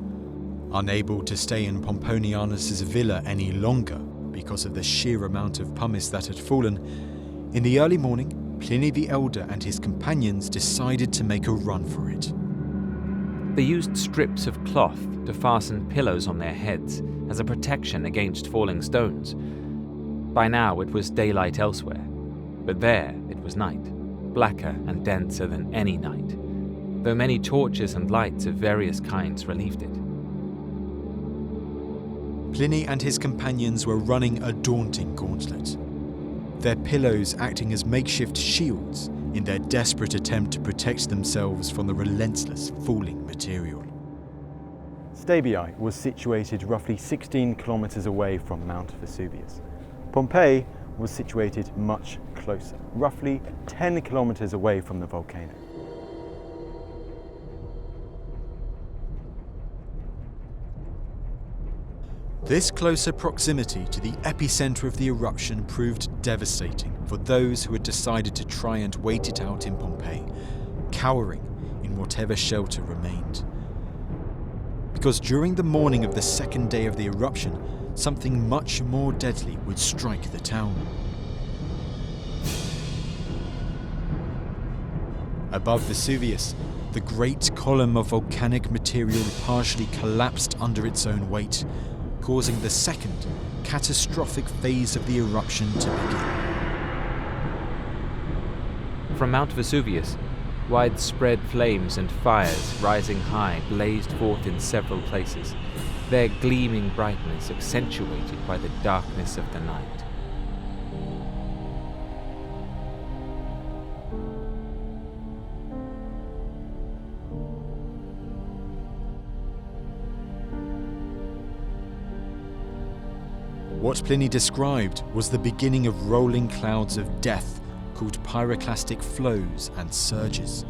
Unable to stay in Pompeiianus' villa any longer because of the sheer amount of pumice that had fallen, in the early morning, Pliny the Elder and his companions decided to make a run for it. They used strips of cloth to fasten pillows on their heads as a protection against falling stones. By now it was daylight elsewhere, but there it was night, blacker and denser than any night, though many torches and lights of various kinds relieved it. Pliny and his companions were running a daunting gauntlet, their pillows acting as makeshift shields in their desperate attempt to protect themselves from the relentless falling material. Stabii was situated roughly 16 kilometers away from Mount Vesuvius. Pompeii was situated much closer, roughly 10 kilometers away from the volcano. This closer proximity to the epicenter of the eruption proved devastating for those who had decided to try and wait it out in Pompeii, cowering in whatever shelter remained. Because during the morning of the second day of the eruption, something much more deadly would strike the town. Above Vesuvius, the great column of volcanic material partially collapsed under its own weight, causing the second, catastrophic phase of the eruption to begin. From Mount Vesuvius, widespread flames and fires rising high blazed forth in several places, their gleaming brightness accentuated by the darkness of the night. What Pliny described was the beginning of rolling clouds of death called pyroclastic flows and surges.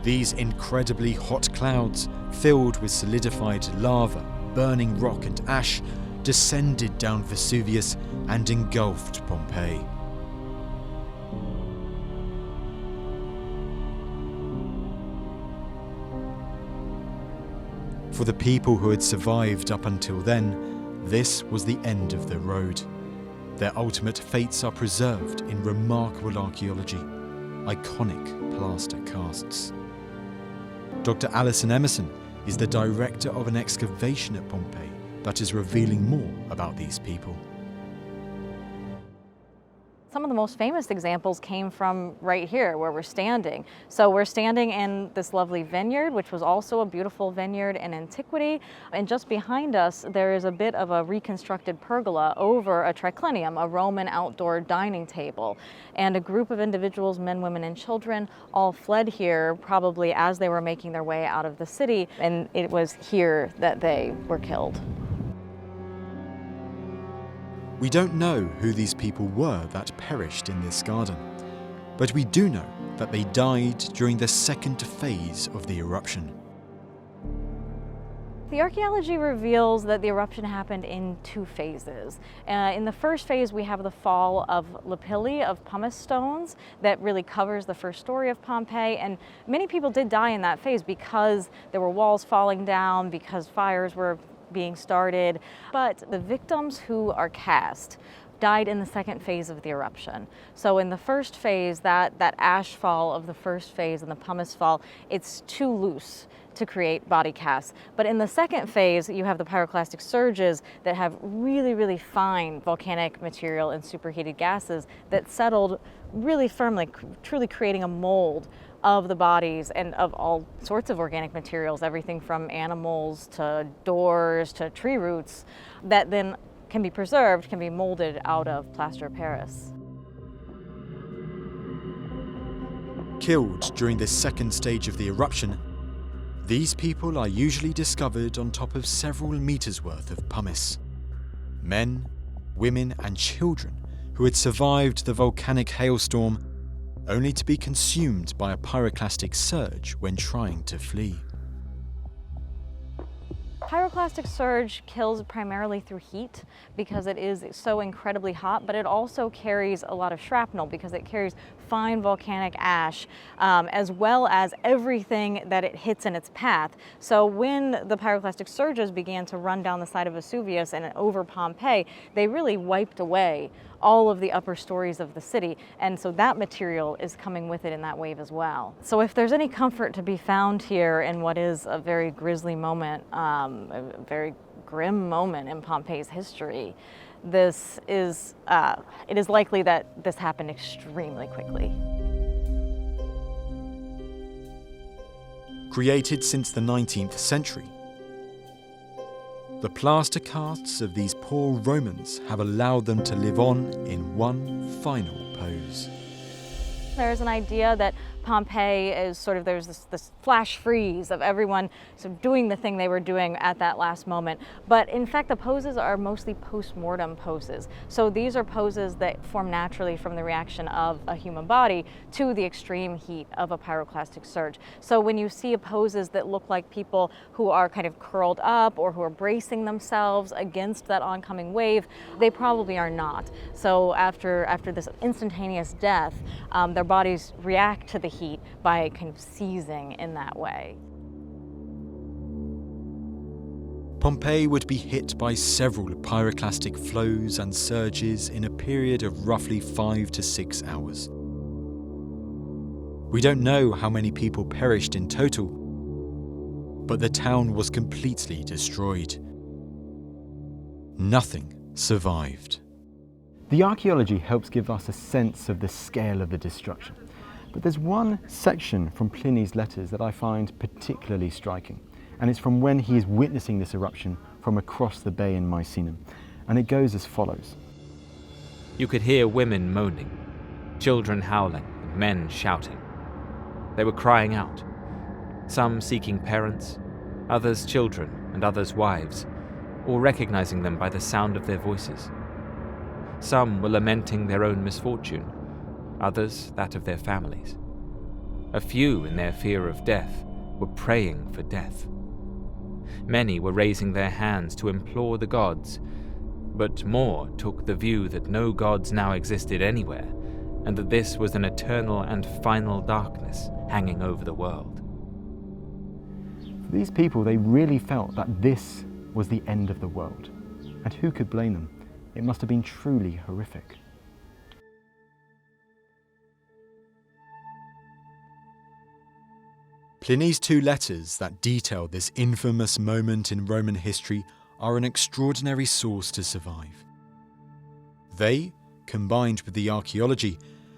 These incredibly hot clouds, filled with solidified lava, burning rock and ash, descended down Vesuvius and engulfed Pompeii. For the people who had survived up until then, this was the end of the road. Their ultimate fates are preserved in remarkable archaeology, iconic plaster casts. Dr. Alison Emerson is the director of an excavation at Pompeii that is revealing more about these people. Some of the most famous examples came from right here where we're standing. So we're standing in this lovely vineyard, which was also a beautiful vineyard in antiquity. And just behind us, there is a bit of a reconstructed pergola over a triclinium, a Roman outdoor dining table. And a group of individuals, men, women, and children, all fled here probably as they were making their way out of the city. And it was here that they were killed. We don't know who these people were that perished in this garden, but we do know that they died during the second phase of the eruption. The archaeology reveals that the eruption happened in two phases. In the first phase, we have the fall of lapilli, of pumice stones, that really covers the first story of Pompeii. And many people did die in that phase because there were walls falling down, because fires were being started. But the victims who are cast died in the second phase of the eruption. So in the first phase, that ash fall of the first phase and the pumice fall, it's too loose to create body casts. But in the second phase, you have the pyroclastic surges that have really, really fine volcanic material and superheated gases that settled really firmly, truly creating a mold of the bodies and of all sorts of organic materials, everything from animals to doors to tree roots, that then can be preserved, can be molded out of plaster of Paris. Killed during this second stage of the eruption, these people are usually discovered on top of several meters worth of pumice. Men, women, and children who had survived the volcanic hailstorm, only to be consumed by a pyroclastic surge when trying to flee. Pyroclastic surge kills primarily through heat because it is so incredibly hot, but it also carries a lot of shrapnel because it carries fine volcanic ash, as well as everything that it hits in its path. So when the pyroclastic surges began to run down the side of Vesuvius and over Pompeii, they really wiped away all of the upper stories of the city. And so that material is coming with it in that wave as well. So if there's any comfort to be found here in what is a very grisly moment, a very grim moment in Pompeii's history, it is likely that this happened extremely quickly. Created since the 19th century, the plaster casts of these poor Romans have allowed them to live on in one final pose. There's an idea that Pompeii is sort of, there's this flash freeze of everyone sort of doing the thing they were doing at that last moment. But in fact, the poses are mostly post-mortem poses. So these are poses that form naturally from the reaction of a human body to the extreme heat of a pyroclastic surge. So when you see poses that look like people who are kind of curled up or who are bracing themselves against that oncoming wave, they probably are not. So after this instantaneous death, their bodies react to the heat by kind of seizing in that way. Pompeii would be hit by several pyroclastic flows and surges in a period of roughly 5 to 6 hours. We don't know how many people perished in total, but the town was completely destroyed. Nothing survived. The archaeology helps give us a sense of the scale of the destruction. But there's one section from Pliny's letters that I find particularly striking, and it's from when he is witnessing this eruption from across the bay in Misenum, and it goes as follows. You could hear women moaning, children howling, and men shouting. They were crying out, some seeking parents, others children, and others wives, all recognizing them by the sound of their voices. Some were lamenting their own misfortune, others that of their families. A few, in their fear of death, were praying for death. Many were raising their hands to implore the gods, but more took the view that no gods now existed anywhere, and that this was an eternal and final darkness hanging over the world. For these people, they really felt that this was the end of the world. And who could blame them? It must have been truly horrific. Pliny's 2 letters that detail this infamous moment in Roman history are an extraordinary source to survive. They, combined with the archaeology,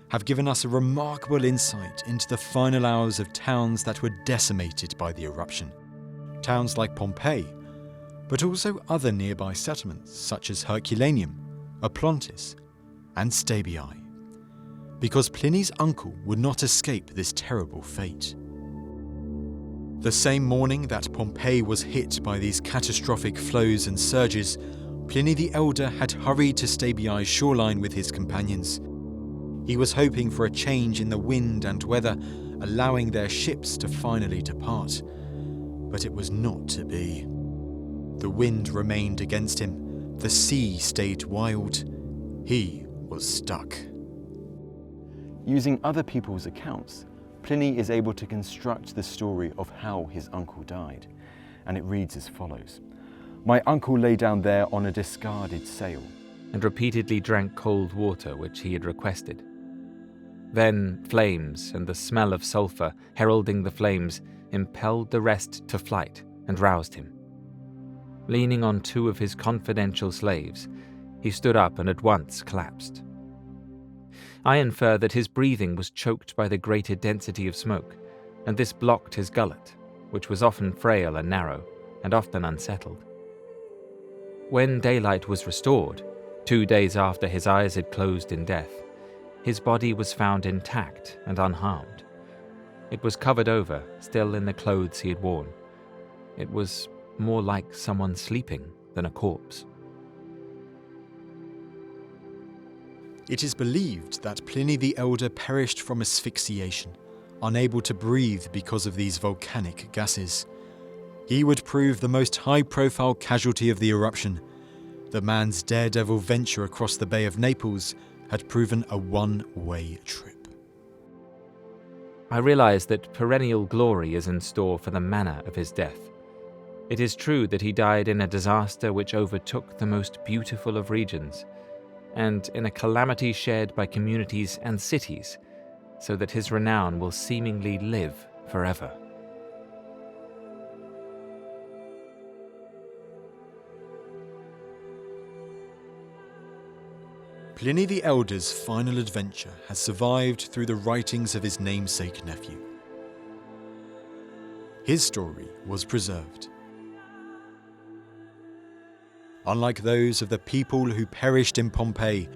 have given us a remarkable insight into the final hours of towns that were decimated by the eruption. Towns like Pompeii, but also other nearby settlements such as Herculaneum, Oplontis, and Stabiae, because Pliny's uncle would not escape this terrible fate. The same morning that Pompeii was hit by these catastrophic flows and surges, Pliny the Elder had hurried to Stabiae's shoreline with his companions. He was hoping for a change in the wind and weather, allowing their ships to finally depart. But it was not to be. The wind remained against him, the sea stayed wild, he was stuck. Using other people's accounts, Pliny is able to construct the story of how his uncle died, and it reads as follows. My uncle lay down there on a discarded sail, and repeatedly drank cold water which he had requested. Then flames and the smell of sulphur heralding the flames impelled the rest to flight and roused him. Leaning on 2 of his confidential slaves, he stood up and at once collapsed. I infer that his breathing was choked by the greater density of smoke, and this blocked his gullet, which was often frail and narrow, and often unsettled. When daylight was restored, 2 days after his eyes had closed in death, his body was found intact and unharmed. It was covered over, still in the clothes he had worn. It was more like someone sleeping than a corpse. It is believed that Pliny the Elder perished from asphyxiation, unable to breathe because of these volcanic gases. He would prove the most high-profile casualty of the eruption. The man's daredevil venture across the Bay of Naples had proven a one-way trip. I realize that perennial glory is in store for the manner of his death. It is true that he died in a disaster which overtook the most beautiful of regions, and in a calamity shared by communities and cities, so that his renown will seemingly live forever. Pliny the Elder's final adventure has survived through the writings of his namesake nephew. His story was preserved. Unlike those of the people who perished in Pompeii,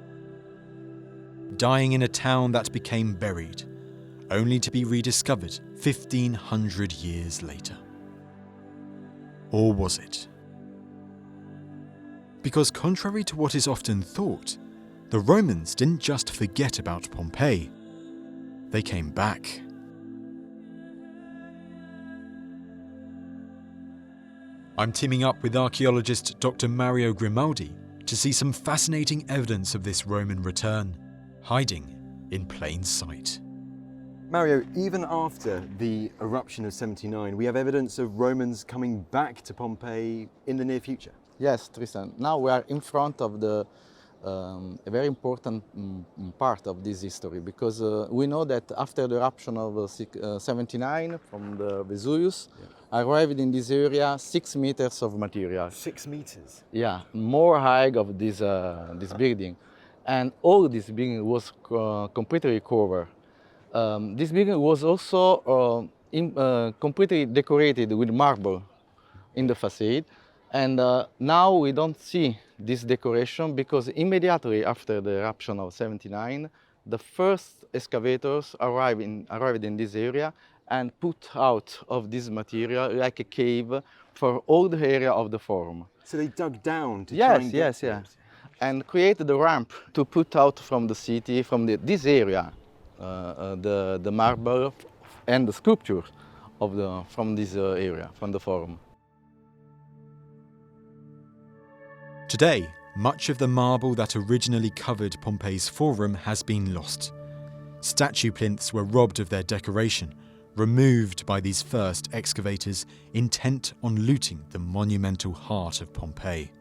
dying in a town that became buried, only to be rediscovered 1,500 years later. Or was it? Because contrary to what is often thought, the Romans didn't just forget about Pompeii, they came back. I'm teaming up with archaeologist Dr. Mario Grimaldi to see some fascinating evidence of this Roman return, hiding in plain sight. Mario, even after the eruption of 79, we have evidence of Romans coming back to Pompeii in the near future. Yes, Tristan. Now we are in front of a very important part of this history, because we know that after the eruption of 79 from the Vesuvius, arrived in this area 6 meters of material. 6 meters? Yeah, more high of this building. And all this building was completely covered. This building was also completely decorated with marble in the facade. And now we don't see this decoration because immediately after the eruption of 79, the first excavators arrived in this area and put out of this material like a cave for all the area of the forum. So they dug down to try and get and created the ramp to put out from the city, from this area, the marble and the sculpture from this area, from the forum. Today, much of the marble that originally covered Pompeii's forum has been lost. Statue plinths were robbed of their decoration, removed by these first excavators intent on looting the monumental heart of Pompeii.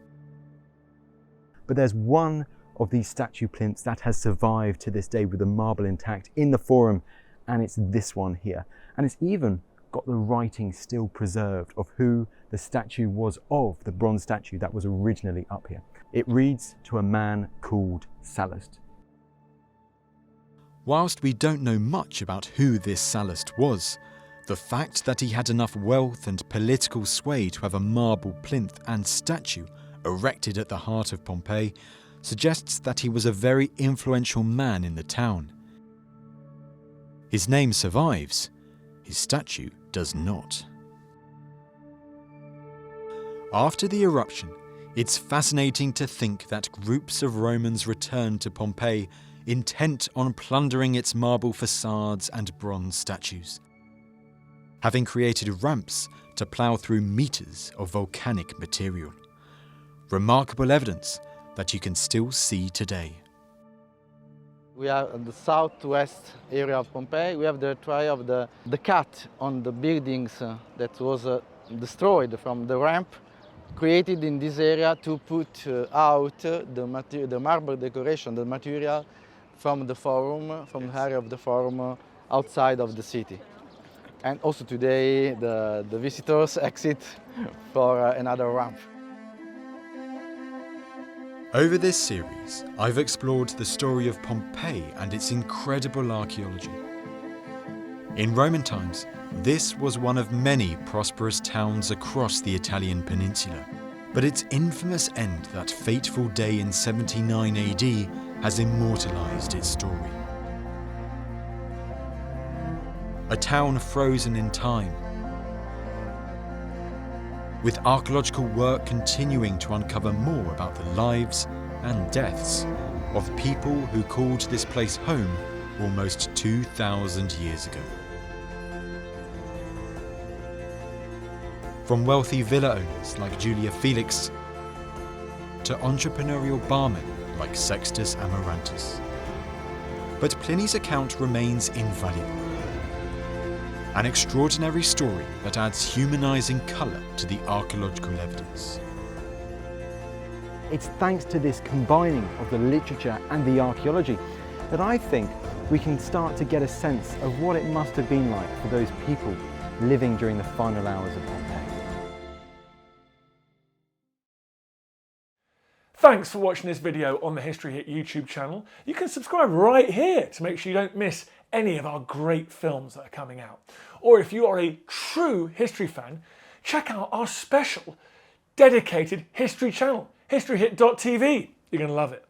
But there's one of these statue plinths that has survived to this day with the marble intact in the forum, and it's this one here. And it's even got the writing still preserved of who the statue was of, the bronze statue that was originally up here. It reads, "To a man called Sallust." Whilst we don't know much about who this Sallust was, the fact that he had enough wealth and political sway to have a marble plinth and statue erected at the heart of Pompeii suggests that he was a very influential man in the town. His name survives, his statue does not. After the eruption, it's fascinating to think that groups of Romans returned to Pompeii intent on plundering its marble facades and bronze statues, having created ramps to plough through meters of volcanic material. Remarkable evidence that you can still see today. We are in the southwest area of Pompeii. We have the try of the cut on the buildings that was destroyed from the ramp, created in this area to put out the marble decoration, the material from the forum, from the area of the forum outside of the city. And also today the visitors exit for another ramp. Over this series, I've explored the story of Pompeii and its incredible archaeology. In Roman times, this was one of many prosperous towns across the Italian peninsula. But its infamous end that fateful day in 79 AD has immortalised its story. A town frozen in time, with archaeological work continuing to uncover more about the lives and deaths of people who called this place home almost 2,000 years ago. From wealthy villa owners like Julia Felix to entrepreneurial barmen like Sextus Amarantus. But Pliny's account remains invaluable. An extraordinary story that adds humanising colour to the archaeological evidence. It's thanks to this combining of the literature and the archaeology that I think we can start to get a sense of what it must have been like for those people living during the final hours of Pompeii. Thanks for watching this video on the History Hit YouTube channel. You can subscribe right here to make sure you don't miss any of our great films that are coming out. Or if you are a true history fan, check out our special dedicated history channel, historyhit.tv. You're going to love it.